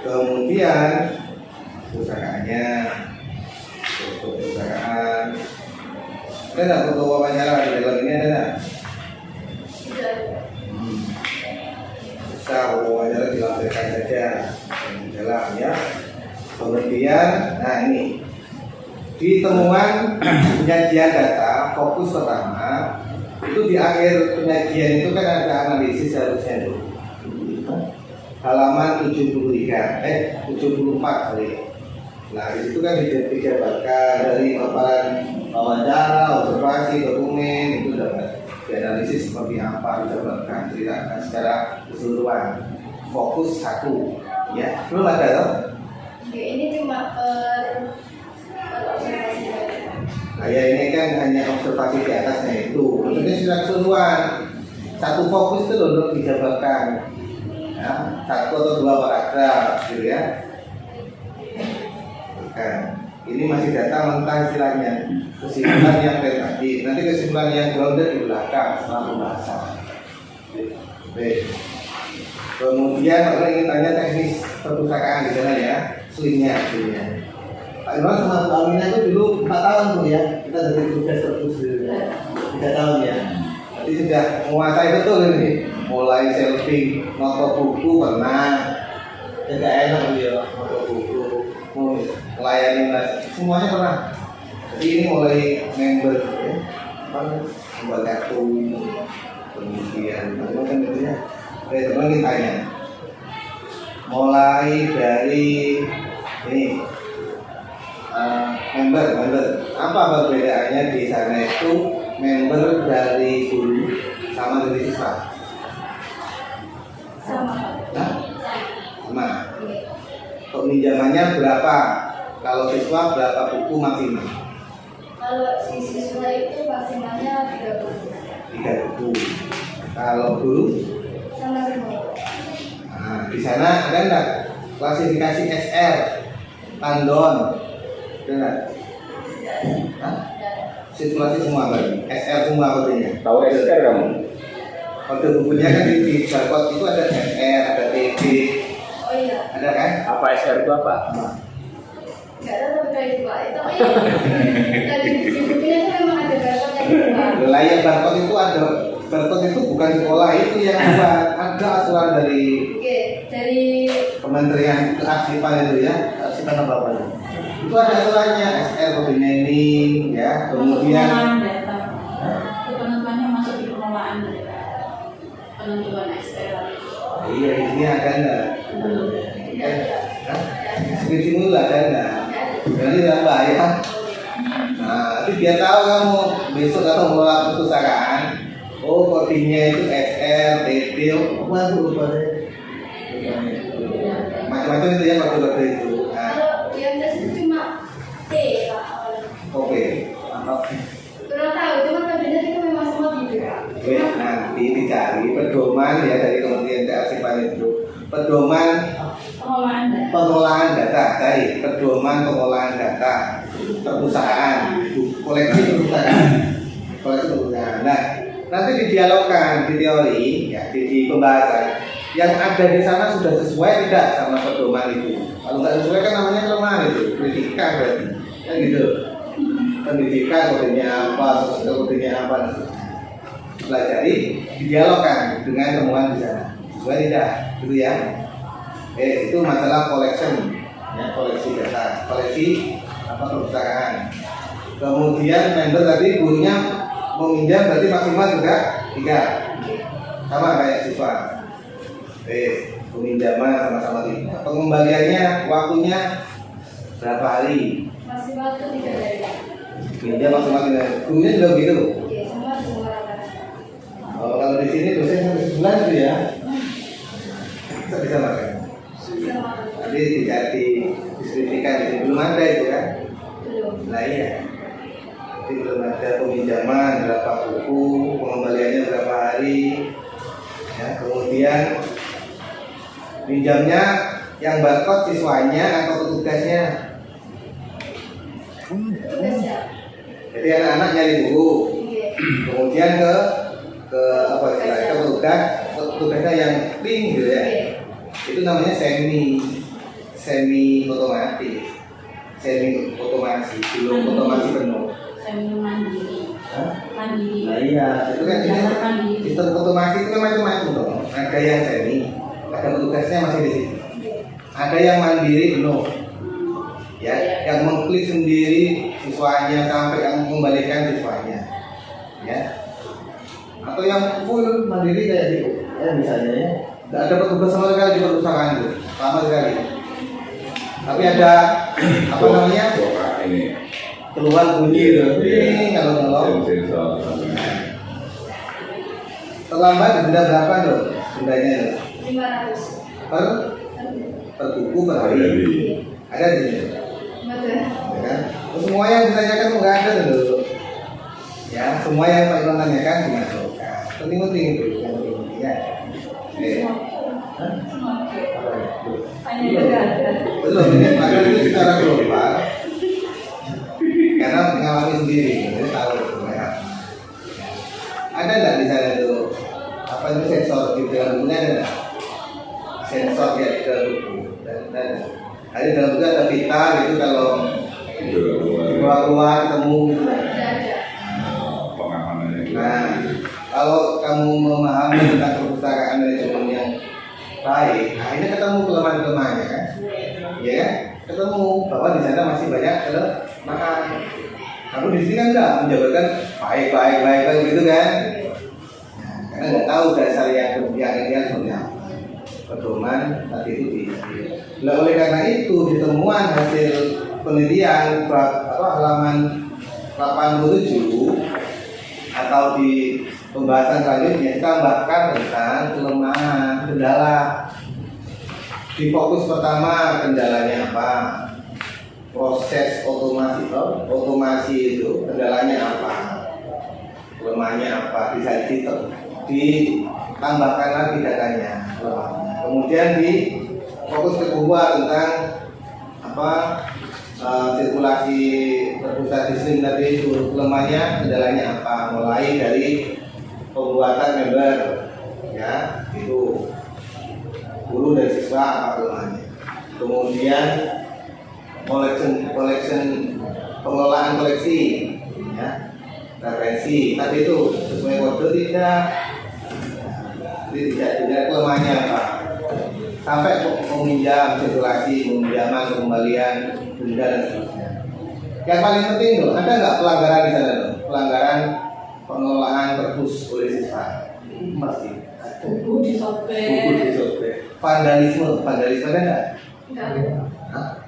E: Kemudian pusakaannya, foto pusakaan, ada nggak foto wawancara di dalam ini, ada nggak? Bisa wawancara dilampirkan saja di dalam, ya. Kemudian, nah ini di temuan penyajian data fokus pertama itu di akhir penyajian itu kan ada analisis harusnya tuh. Halaman 74 sorry. Nah di situ kan dijabarkan dari paparan wawancara, observasi, dokumen itu dapat dianalisis seperti apa, dijabarkan, ceritakan secara keseluruhan. Fokus 1, ya. Belum ada loh.
C: Oke, ini cuma observasi saja.
E: Saya ini kan hanya observasi di atasnya itu. Maksudnya sudah keseluruhan. Satu fokus itu untuk dijabarkan. Ya, 1 atau 2 paragraf, gitu ya. Nah, ini masih data mentah istilahnya. Kesimpulan yang tadi. Nanti kesimpulan yang grounded di belakang setelah pembahasan. Baik. Kemudian orang ingin tanya teknis perpustakaan di sana ya, slimnya. Pak Irwan sama Bu Aminah itu dulu 4 tahun tuh ya, kita dari tugas perpus dulu ya, 3 tahun ya. Jadi sudah menguasai betul ini, mulai selfie, noto buku pernah, tidak enak dia noto buku, melayani mas, semuanya pernah. Jadi ini mulai member ya, membuat kartu, kemudian macam itu ya. Oke, teman kita tanya. Mulai dari ini member. Apa perbedaannya di sana itu member dari guru sama dari siswa?
C: Sama.
E: Nah, sama. Peminjamannya berapa? Kalau siswa berapa buku maksimal?
C: Kalau si siswa itu maksimalnya 3 buku.
E: 3 buku. Kalau guru?
C: Sama semua.
E: Nah, di sana ada enggak klasifikasi SR, tandon, enggak? Situasi semua berarti, SR semua kodenya.
B: Tahu SR kamu?
E: Kode bukunya kan di barcode itu ada SR, ada TB,
C: Oh iya.
E: ada kan?
B: Apa SR itu apa?
C: Nggak ada tapi kayak itu Pak. Itu dari di bukunya itu memang ada barcode yang Pak.
E: Layar barcode itu ada, barcode itu bukan sekolah itu yang buat, ada aturan dari
C: Oke, dari
E: Kementerian Kearsipan itu ya, Kearsipan apa itu? Itu ada aturannya, SR kodenya ini, ya, kemudian
D: pengelolaan data. Itu penentuannya masuk di pengelolaan data. Penentuan SR.
E: iya ini ada enggak? Skripsi mulu ada enggak? Jadi tidak bahaya. Nah, nanti biar tahu kamu besok atau mengelola perpustakaan. Oh, kodenya itu SR, TB, apa itu lupa deh. Macam-macam itu ya kode-kode itu. Nah,
C: kalau yang tes itu cuma T Pak.
E: oke. Mantap.
C: Kurang tahu, cuma kabinnya itu memang semua gitu Pak.
E: Oke, nanti dicari pedoman ya dari Kementerian Kearsipan itu. Pedoman
D: Pengelolaan data.
E: pengelolaan data, dari pedoman pengelolaan data perpustakaan, koleksi perpustakaan. Nah, nanti didialogkan di teori, ya di pembahasan yang ada di sana sudah sesuai tidak sama pedoman itu. Kalau nggak sesuai kan namanya kelemahan itu, pendidikan berarti, kan gitu. Pendidikan kodenya apa, sosial kodenya apa, pelajari, didialogkan dengan temuan di sana. Sesuai tidak, gitu ya. Itu masalah collection, ya, koleksi data, koleksi apa perpustakaan. Kemudian member tadi gurunya meminjam berarti maksimal juga 3, sama kayak siswa. Peminjaman sama-sama 3. Pengembaliannya waktunya berapa hari?
C: Maksimal itu 3 hari.
E: Pinjam maksimal 3 hari. Gurunya juga begitu.
C: Oke, semua rata-rata.
E: Oh, kalau di sini dosen sampai sebulan itu ya. Bisa makan.
C: Sama
E: Tadi tidak didiskusikan, jadi belum ada itu kan?
C: belum.
E: Nah iya. Jadi belum ada peminjaman berapa buku, pengembaliannya berapa hari. Ya, kemudian pinjamnya yang barcode siswanya atau petugasnya.
C: Tugasnya.
E: Jadi anak-anak nyari buku,
C: Oke.
E: kemudian ke apa istilahnya, ke petugasnya yang link gitu ya.
C: Oke.
E: Itu namanya semi otomasi, belum otomasi penuh.
D: Semi mandiri.
E: Hah?
D: Mandiri.
E: Nah iya, itu kan
D: Dasar mandiri.
E: sistem otomasi itu kan macam-macam dong. Ada yang semi, ada petugasnya masih di situ. Ada yang mandiri penuh, ya, yang mengklik sendiri siswanya sampai yang mengembalikan siswanya, ya. Atau yang full mandiri kayak gitu, ya misalnya ya. Tidak ada petugas sama sekali di perpustakaan itu, sama sekali. Tapi ada apa namanya?
A: Ini
E: Keluar bunyi itu, kalau
A: sensor.
E: terlambat denda berapa loh? Dendanya loh.
C: 500.
E: Per buku per hari.
A: Jadi
E: Ada di sini.
C: Betul.
E: Ya kan? Semua yang ditanyakan nggak ada dulu. Ya, semua yang Pak Iwan tanyakan dimasukkan. Penting-penting itu, yang penting ya. Hah?
D: Hanya juga ada.
E: Belum, ini Pak Iwan itu secara global. Karena mengalami sendiri, jadi tahu sebenarnya. Ada nggak di sana itu apa itu sensor di dalam bukunya ada nggak? Sensor ya di dalam buku. Ada di dalam buku ada pita gitu kalau keluar ketemu gitu.
A: Pengamanannya.
E: Nah, kalau kamu memahami tentang perpustakaan manajemen yang baik, nah ini ketemu kelemahan-kelemahannya kan? Ya kan? Ketemu bahwa di sana masih banyak kelemahan. Kamu di sini kan enggak menjabarkan baik gitu kan? Nah, karena nggak tahu dasar yang ideal seperti apa. Pedoman tadi itu di. Nah, oleh karena itu di temuan hasil penelitian halaman 87 atau di pembahasan selanjutnya tambahkan tentang kelemahan kendala. Di fokus pertama kendalanya apa? Proses otomasi itu kendalanya apa? Kelemahannya apa? Bisa ditambahkan lagi datanya. Kemudian di fokus kedua tentang sirkulasi terpusat distrik tadi itu kelemahannya kendalanya apa? Mulai dari pembuatan member ya itu guru dari siswa apa kelemahannya. Kemudian collection pengelolaan koleksi ya referensi tadi itu sesuai kode tidak kelemahannya apa sampai meminjam sirkulasi peminjaman pengembalian denda dan seterusnya. Yang paling penting loh, ada nggak pelanggaran di sana loh? Pelanggaran pengelolaan perpus oleh siswa pasti.
D: Buku disobek.
E: Vandalisme ada nggak?
C: Enggak ada.
E: Hah?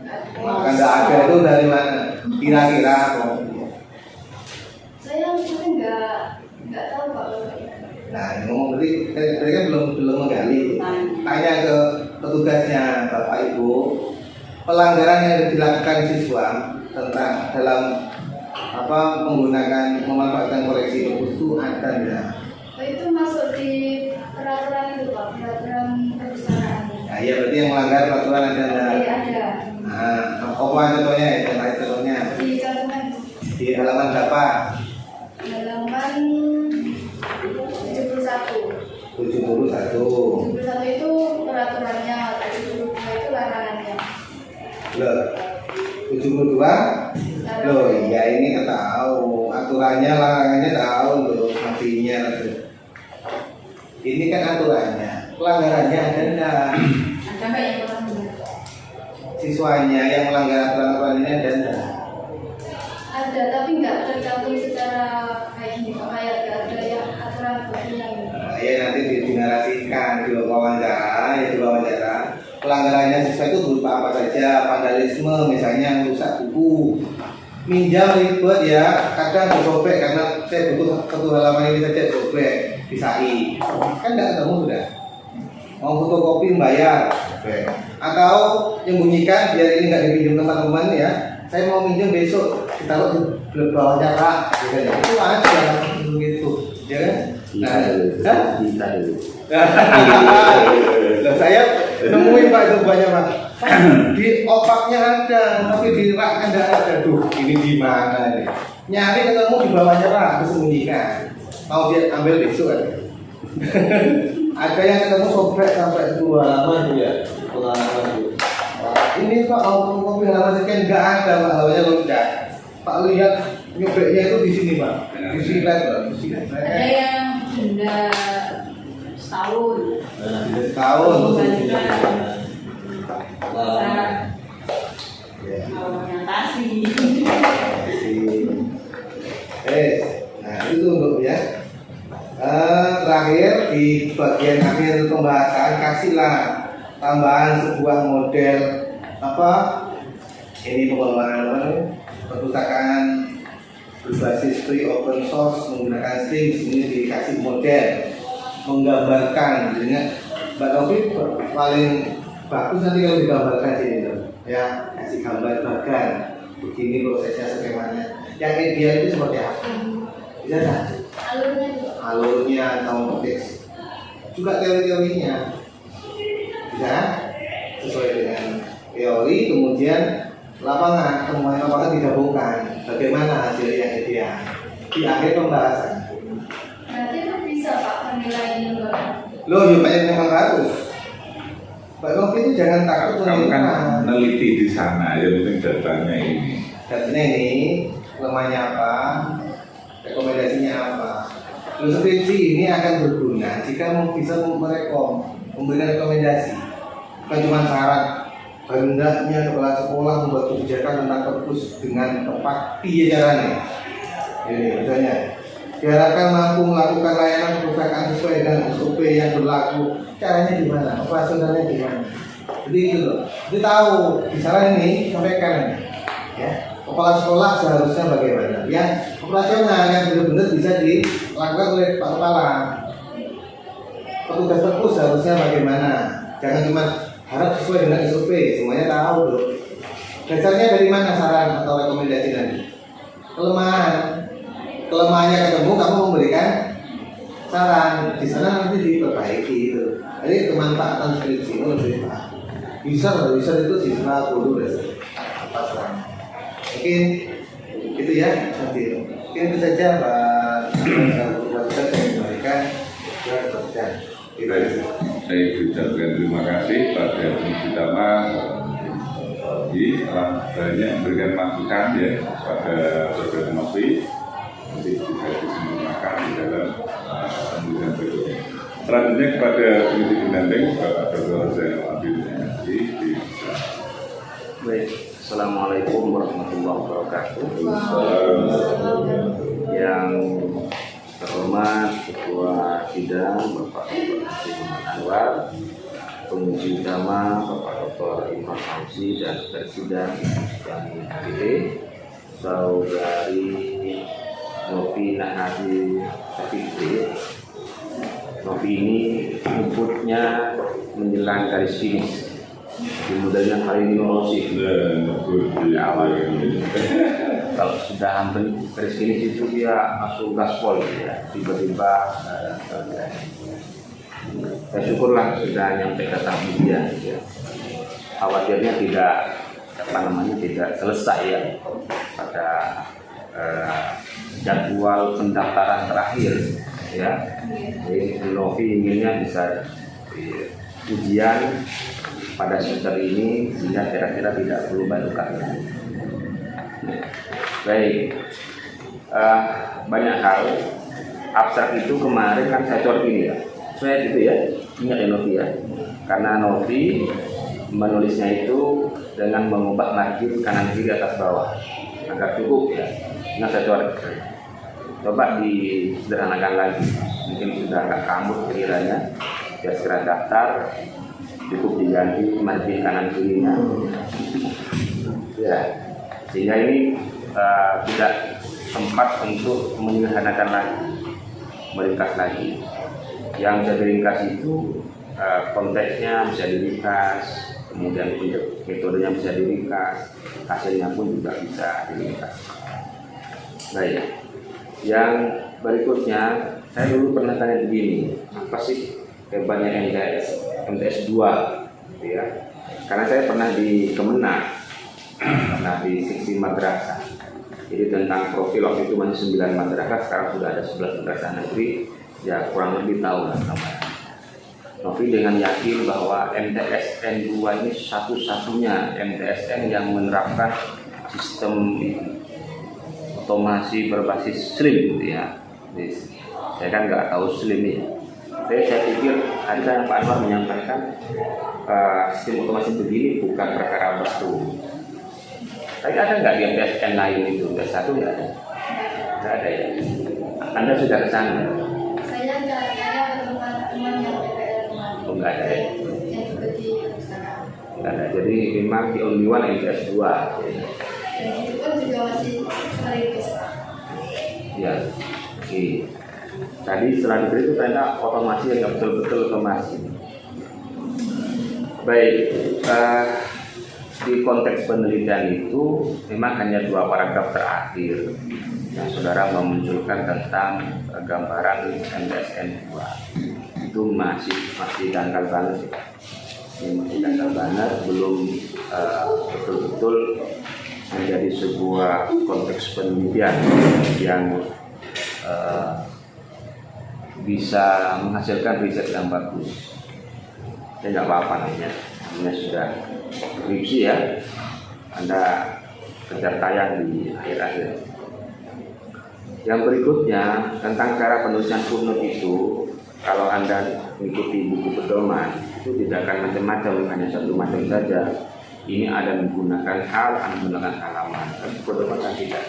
E: Nggak ada itu dari mana? Kira-kira kok?
C: Saya mungkin nggak tahu Pak.
E: Nah, ngomong tadi kan belum menggali. Tanya ke petugasnya Bapak Ibu, pelanggaran yang dilakukan siswa tentang dalam memanfaatkan koleksi perpus itu ada enggak?
C: Itu masuk di peraturan itu Pak, peraturan perpustakaan.
E: Nah, ya berarti yang melanggar peraturan ada enggak?
C: Iya ada.
E: Nah, apa contohnya ya? Contohnya
C: Di cantoman
E: di halaman berapa?
C: halaman 71.
E: 71.
C: 71 itu peraturannya, 72 itu larangannya.
E: Loh, 72? Loh, ya ini tahu aturannya, larangannya tahu loh, matinya tuh. Ini kan aturannya, pelanggarannya ada enggak?
D: Ada nggak yang melanggar?
E: Siswanya yang melanggar aturan ini ada enggak?
C: Ada, tapi nggak tercantum secara kayak gini Pak, kayak nggak ada yang aturan bagian.
E: Nah, ya nanti dinarasikan di wawancara. Pelanggarannya siswa itu berupa apa saja? Vandalisme misalnya merusak buku, minjam ribet ya, kadang disobek karena saya butuh satu halaman ini saja sobek, pisahi. Kan nggak ketemu sudah. Mau fotokopi bayar, sobek. Atau menyembunyikan biar ini nggak dipinjam teman-teman ya. Saya mau minjem besok, ditaruh di bawahnya Pak, itu aja begitu, ya kan? Nah, saya nemuin Pak itu banyak Pak. Di opaknya ada, tapi di raknya tidak ada. Duh, ini di mana ini? Nyari ketemu di bawahnya Pak, disembunyikan. Mau dia ambil besok kan? Ada yang ketemu sobek sampai 2 halaman itu ya, pengalaman itu. Ini Pak kopi halaman sekian nggak ada Pak, halamannya loncat. Pak lihat nyobeknya itu di sini Pak, di sini Pak, di sini.
D: Ada yang denda setahun.
E: Setahun.
D: Orientasi.
E: Nah itu untuk ya. Terakhir di bagian akhir pembahasan kasihlah tambahan sebuah model ini pengembangan perpustakaan berbasis free open source menggunakan Steam. Ini dikasih model menggambarkan, jadinya Mbak Novi paling bagus nanti kalau digambarkan sini tuh ya, kasih gambar bagan begini prosesnya skemanya. Yang ideal itu seperti apa? Bisa nggak?
C: Alurnya juga.
E: Alurnya atau teks juga teori-teorinya bisa sesuai dengan teori, kemudian temuan lapangan digabungkan bagaimana hasil yang ideal di akhir pembahasan.
C: Berarti itu bisa Pak penilaian lembaga.
E: Loh, ya banyak memang harus. Pak Novi itu jangan takut
A: Kamu kan
E: menentukan.
A: neliti di sana, yang penting datanya ini.
E: Datanya ini lemahnya apa, rekomendasinya apa. Lalu skripsi ini akan berguna jika bisa memberikan rekomendasi, bukan cuma syarat. Hendaknya kepala sekolah membuat kebijakan tentang perpus dengan tepat piye caranya. Ini misalnya diharapkan mampu melakukan layanan perpustakaan sesuai dengan SOP yang berlaku. Caranya gimana? Operasionalnya gimana? Jadi itu loh. Jadi tahu misalnya ini sampaikan ya. Kepala sekolah seharusnya bagaimana? Yang operasional yang benar-benar bisa dilakukan oleh Pak Kepala. Petugas perpus seharusnya bagaimana? Jangan cuma harap sesuai dengan SOP, semuanya tahu loh. Dasarnya dari mana saran atau rekomendasi tadi? Kelemahannya ketemu, kamu memberikan saran. Di sana nanti diperbaiki itu. Jadi kemanfaatan skripsi itu lebih baik. Bisa itu siswa guru dan apa saran. Mungkin itu ya nanti. Mungkin itu saja Pak. Kita kembalikan ke pekerjaan.
A: Saya ucapkan terima kasih pada Komisi Utama telah banyak memberikan masukan ya pada Saudara Novi untuk bisa disempurnakan di dalam pemilihan berikutnya. Selanjutnya kepada Komisi Pendamping Bapak Dr. Zainal Abidin di
B: Baik, Assalamualaikum warahmatullahi wabarakatuh. Yang terhormat Ketua Sidang Bapak Dr. Hasyim Anwar, Penguji Utama Bapak Dr. Imam Fauzi dan Presiden yang dipilih, Saudari Novi Nahadi Safitri. Novi ini rumputnya menjelang garis finish. Kemudian hari ini lolos di awal. Kalau sudah hampir garis finish itu dia masuk gaspol ya, tiba-tiba saya syukurlah sudah nyampe ke tahap ujian ya. Khawatirnya tidak selesai ya pada jadwal pendaftaran terakhir ya. Jadi Novi inginnya bisa ujian pada semester ini sehingga kira-kira tidak perlu banyak karya. Baik, banyak hal. Abstrak itu kemarin kan saya coret ini ya, saya gitu ya, ingat ya Novi ya, karena Novi menulisnya itu dengan mengubah margin kanan kiri atas bawah agar cukup ya. Nah saya coret, coba disederhanakan lagi, mungkin sudah agak kamut kiranya, biar segera daftar, cukup diganti margin kanan kirinya, ya, sehingga ini tidak sempat untuk menyederhanakan lagi, meringkas lagi. Yang bisa diringkas itu konteksnya bisa diringkas, kemudian metodenya bisa diringkas, hasilnya pun juga bisa diringkas. Baik, yang berikutnya saya dulu pernah tanya begini, apa sih hebatnya MTS 2 ya? Karena saya pernah di Kemenang, pernah di seksi madrasah. Jadi tentang profil waktu itu masih 9 madrasah, sekarang sudah ada 11 madrasah negeri, ya kurang lebih tahu lah namanya. Novi dengan yakin bahwa MTSN 2 ini satu-satunya MTSN yang menerapkan sistem otomasi berbasis SLIM gitu ya. Jadi, saya kan nggak tahu SLIM ya. Saya pikir tadi kan Pak Anwar menyampaikan sistem otomasi begini bukan perkara baru. Tapi ada nggak di MTSN lain itu? MTS 1 nggak ada? Nggak ada ya? Anda sudah ke sana?
C: Saya teman yang PPL kemarin.
B: Oh, nggak ada ya?
C: Yang juga di perpustakaan.
B: Nggak ada. Jadi memang di only one MTS 2 ya.
C: Dan itu pun juga masih sekaligus Pak.
B: Ya, oke. Tadi setelah itu ternyata otomasi yang nggak betul-betul otomasi. Baik, di konteks penelitian itu memang hanya 2 paragraf terakhir yang saudara memunculkan tentang gambaran MDSN 2 itu masih dangkal banget ya. Ini masih dangkal banget, belum betul-betul menjadi sebuah konteks penelitian yang bisa menghasilkan riset yang bagus. Ya nggak apa-apa namanya sudah skripsi ya, Anda kejar tayang di akhir-akhir. Yang berikutnya tentang cara penulisan footnote itu, kalau Anda mengikuti buku pedoman itu tidak akan macam-macam, hanya satu macam saja. Ini ada menggunakan hal, ada menggunakan halaman. Kan buku pedoman kan tidak,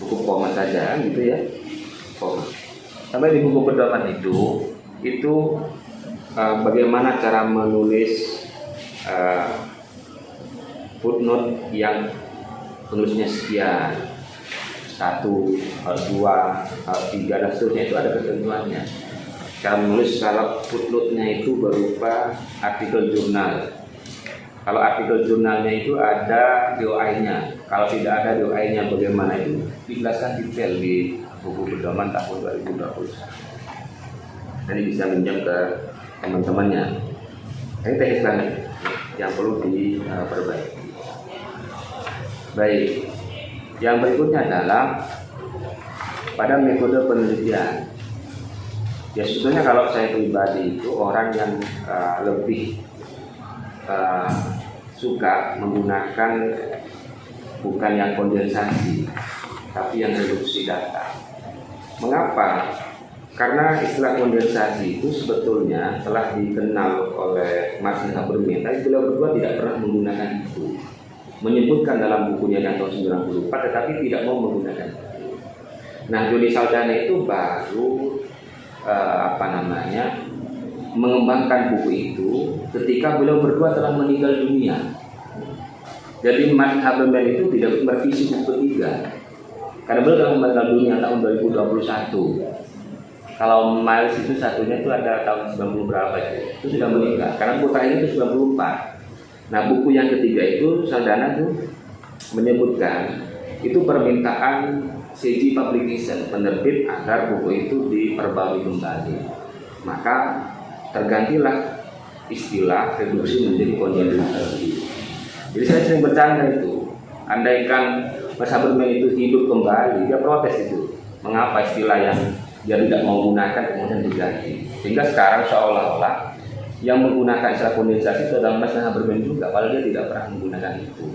B: buku koma saja kan gitu ya, koma. Sampai di buku pedoman itu bagaimana cara menulis footnote yang penulisnya sekian, 1, 2, 3 dan seterusnya, itu ada ketentuannya. Cara menulis kalau footnote-nya itu berupa artikel jurnal. Kalau artikel jurnalnya itu ada DOI-nya. Kalau tidak ada DOI-nya bagaimana, itu dijelaskan detail di buku pedoman tahun 2021. Nanti bisa minjam ke teman-temannya. Ini teknis banget yang perlu diperbaiki. Baik. Yang berikutnya adalah pada metode penelitian. Ya sebetulnya kalau saya pribadi itu orang yang lebih suka menggunakan bukan yang kondensasi, tapi yang reduksi data. Mengapa? Karena istilah kondensasi itu sebetulnya telah dikenal oleh Martin Habermas, tapi beliau berdua tidak pernah menggunakan itu. Menyebutkan dalam bukunya yang tahun 94, tetapi tidak mau menggunakan itu. Nah, Joni Saldana itu baru mengembangkan buku itu ketika beliau berdua telah meninggal dunia. Jadi Martin Habermas itu tidak merevisi buku ketiga karena beliau telah meninggal dunia tahun 2021. Kalau Miles itu satunya itu ada tahun 90 berapa itu sudah meninggal karena buku terakhir itu 94. Nah, buku yang ketiga itu Saldana tuh menyebutkan itu permintaan CG Publication, penerbit, agar buku itu diperbarui kembali. Maka tergantilah istilah reduksi menjadi kondensasi. Jadi saya sering bercanda itu, andaikan Mas Habermas itu hidup kembali, dia protes itu. Mengapa istilah yang dia tidak mau gunakan kemudian diganti? Sehingga sekarang seolah-olah yang menggunakan istilah kondensasi itu adalah Mas Habermas juga, padahal dia tidak pernah menggunakan itu.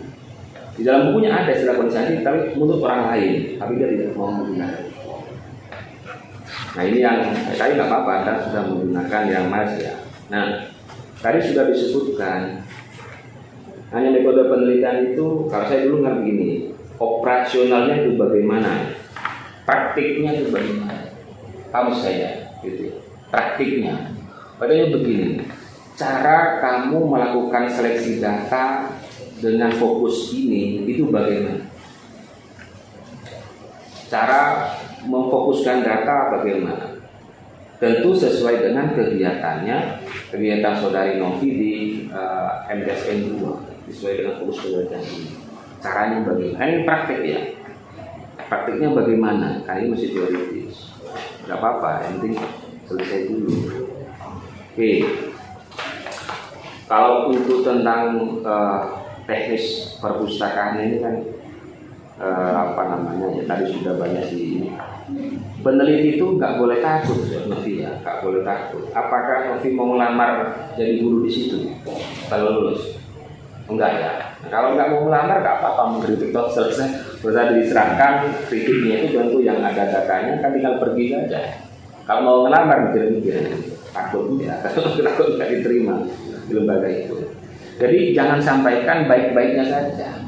B: Di dalam bukunya ada istilah kondensasi, tapi untuk orang lain, tapi dia tidak mau menggunakan itu. Nah ini yang tadi nggak apa-apa, Anda sudah menggunakan yang Mas ya. Nah tadi sudah disebutkan, hanya metode penelitian itu, kalau saya dulu nggak begini, operasionalnya itu bagaimana, praktiknya itu bagaimana, kamu saya, gitu. Praktiknya. Padahal begini, cara kamu melakukan seleksi data dengan fokus ini itu bagaimana? Cara memfokuskan data bagaimana? Tentu sesuai dengan kegiatan saudari Novi di MDSN 2, sesuai dengan fokus penelitian ini. Caranya bagaimana? Ini praktik ya. Praktiknya bagaimana? Karena ini masih teoritis. Gak apa-apa, yang penting selesai dulu. Oke, kalau untuk tentang teknis perpustakaan ini kan ya tadi sudah banyak di peneliti itu nggak boleh takut Novi ya, nggak boleh takut. Apakah Novi mau melamar jadi guru di situ kalau lulus? Enggak ya. Nah, kalau nggak mau melamar nggak apa-apa, mengkritik toh selesai, sudah diserahkan kritiknya itu tentu yang ada datanya kan tinggal pergi saja. Kalau mau melamar mikir-mikir. Takut ya, takut nggak diterima di lembaga itu. Jadi jangan sampaikan baik-baiknya saja,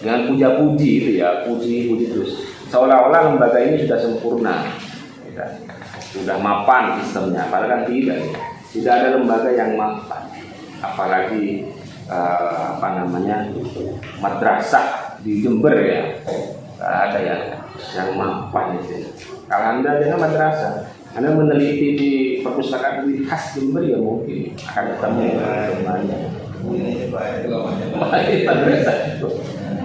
B: jangan puja-puji itu ya, puji terus. Seolah-olah lembaga ini sudah sempurna, sudah mapan sistemnya, padahal kan tidak ada lembaga yang mapan, apalagi madrasah di Jember ya, nggak ada yang mapan itu. Kalau Anda dengan madrasah, Anda meneliti di perpustakaan khas Jember ya mungkin akan ketemu temannya.
E: Ini banyak kelompoknya.
B: Madrasah itu.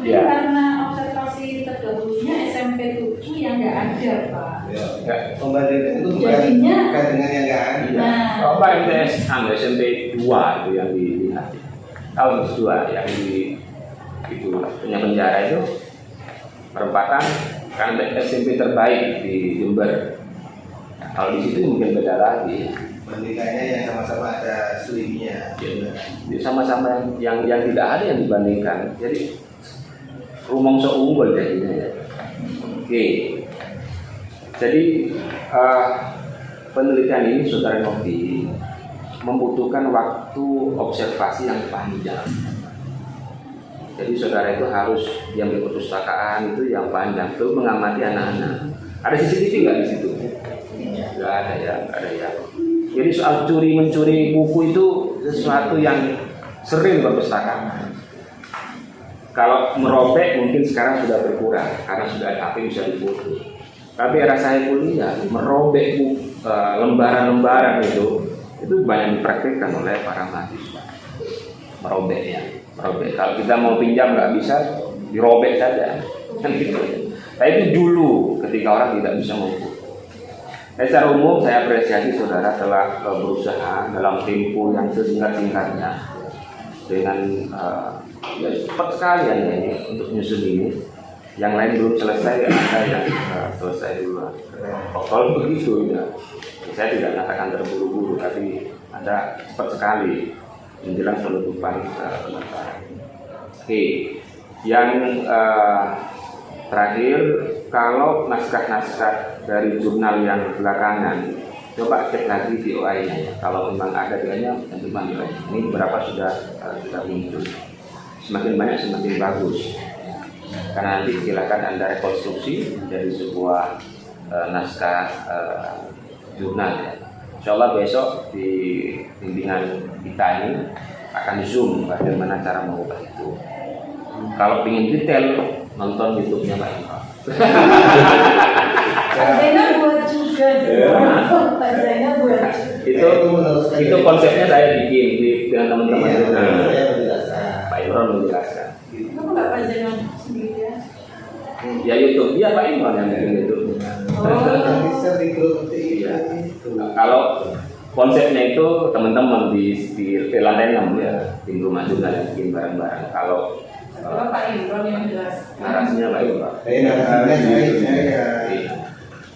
B: Ya.
D: Karena observasi terdahulunya SMP 7 yang nggak ada, Pak.
E: Ya.
B: Ya.
E: Pembandingan itu bukan
D: Jadinya-
E: bukan dengan yang nggak ada.
D: Nah.
B: Coba MTS SMP 2 itu yang dilihat. Tahun 2 yang di itu punya penjara itu perempatan kan SMP terbaik di Jember. Nah, kalau di situ mungkin beda lagi.
E: Bandingannya yang sama-sama ada selimnya.
B: Jadi sama-sama yang tidak ada yang dibandingkan. Jadi rumongso unggul jadinya ya. Oke. Jadi penelitian ini Saudara Novi membutuhkan waktu observasi yang panjang. Jadi saudara itu harus yang di perpustakaan itu yang panjang itu mengamati anak-anak. Ada CCTV nggak di situ? Nggak ada ya, nggak ada ya. Jadi soal mencuri buku itu sesuatu yang sering di perpustakaan. Kalau merobek mungkin sekarang sudah berkurang karena sudah ada HP bisa difoto. Tapi era saya kuliah merobek lembaran-lembaran itu banyak dipraktikkan oleh para mahasiswa. Merobeknya. Kalau kita mau pinjam nggak bisa, dirobek saja, kan gitu. Nah itu dulu ketika orang tidak bisa membuku. Secara umum saya apresiasi saudara telah berusaha dalam tempo yang sesingkat-singkatnya dengan ya cepat sekali ini untuk nyusun ini. Yang lain belum selesai, ada yang selesai dulu. Kalau begitu ya, saya tidak mengatakan terburu-buru, tapi Anda cepat sekali menjelang penutupan pendaftaran. Oke, yang terakhir, kalau naskah-naskah dari jurnal yang belakangan, coba cek lagi DOI-nya. Kalau memang ada DOI-nya, tentu DOI. Ini berapa sudah muncul. Semakin banyak semakin bagus. Karena nanti silakan Anda rekonstruksi dari sebuah naskah jurnal ya. Insya Allah besok di bimbingan kita ini akan zoom bagaimana cara mengubah itu. Kalau ingin detail nonton YouTube-nya Pak Imam.
D: Pak Zainal buat juga. Pak Zainal buat.
B: Itu konsepnya saya bikin dengan teman-teman.
E: Iya, saya menjelaskan.
B: Pak Imran menjelaskan.
D: Kenapa nggak Pak Zainal sendiri ya?
B: Ya YouTube dia Pak Imran yang bikin itu.
E: Yang bisa di grup
B: Iya.
E: itu.
B: Kalau konsepnya itu teman-teman di lantai 6 ya, tim rumah juga yang bikin bareng-bareng. Kalau
D: Pak Imran yang jelas.
B: narasinya Pak Imran.
E: Saya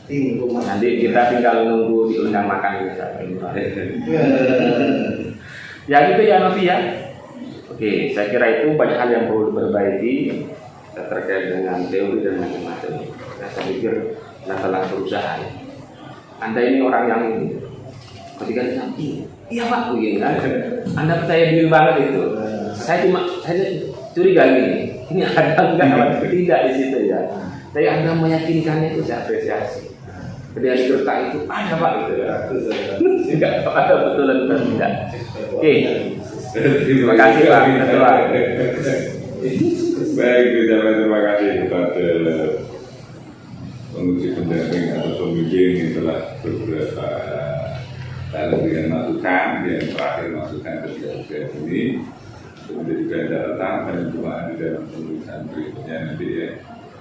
E: tim rumah.
B: Nanti kita tinggal nunggu diundang makan ya Pak Imran. Ya gitu ya Novi ya. Oke, saya kira itu banyak hal yang perlu diperbaiki terkait dengan teori dan macam-macam. Saya pikir Anda telah berusaha ya. Anda ini orang yang ini ketika ditanya, iya Pak, begini kan? Anda percaya diri banget itu. Saya curiga gini, ini ada enggak atau tidak di situ ya. Tapi Anda meyakinkannya itu saya apresiasi. Ketika di kertas itu ada Pak itu ya. Enggak ada betul dan tidak. Oke. Terima kasih Pak Ketua.
A: Baik, terima kasih kepada penguji pendamping atau pembimbing yang telah beberapa memberikan masukan, yang terakhir masukan ketika ini menjadi bahan catatan dan cuma di dalam penulisan berikutnya nanti ya.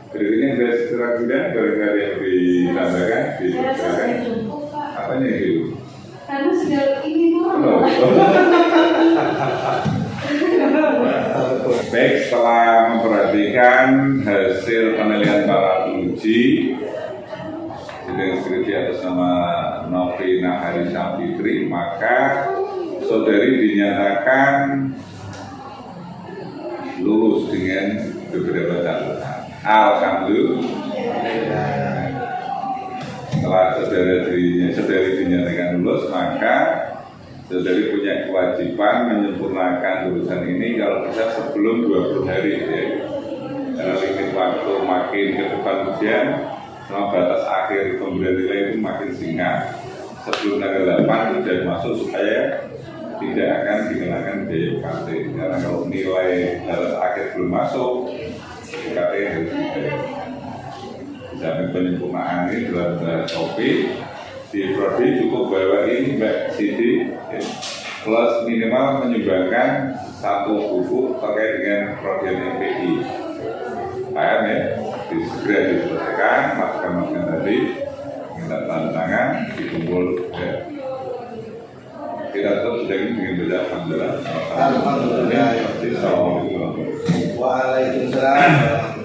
A: Berikutnya ada kira-kira barangkali yang ditambahkan,
D: Saya rasa sudah cukup Pak.
A: apanya itu?
D: Karena sudah ini turun.
A: Baik, setelah memperhatikan hasil penilaian para penguji sidang skripsi atas nama Novi Naharisa Fitri, maka saudari dinyatakan lulus dengan beberapa catatan. Alhamdulillah. Setelah saudari dinyatakan lulus, maka saudari punya kewajiban menyempurnakan lulusan ini kalau bisa sebelum 20 hari ya. Karena limit waktu makin ke depan ujian, sama batas akhir pemberian nilai itu makin singkat. Sebelum tanggal 8 sudah masuk supaya tidak akan dikenakan biaya UKT. Karena kalau nilai batas akhir belum masuk, UKT harus dibayar. Disamping penyempurnaan ini dalam topik di prodi cukup bawa ini Mbak Siti ya, plus minimal menyumbangkan satu buku terkait dengan prodi MPI. Lain ya, segera diselesaikan, masukan-masukan tadi, minta tanda tangan, dikumpul. Ya. Kita tetap sudah ingin belajar, alhamdulillah.
E: Alhamdulillah.
A: Assalamualaikum.
E: Waalaikumsalam.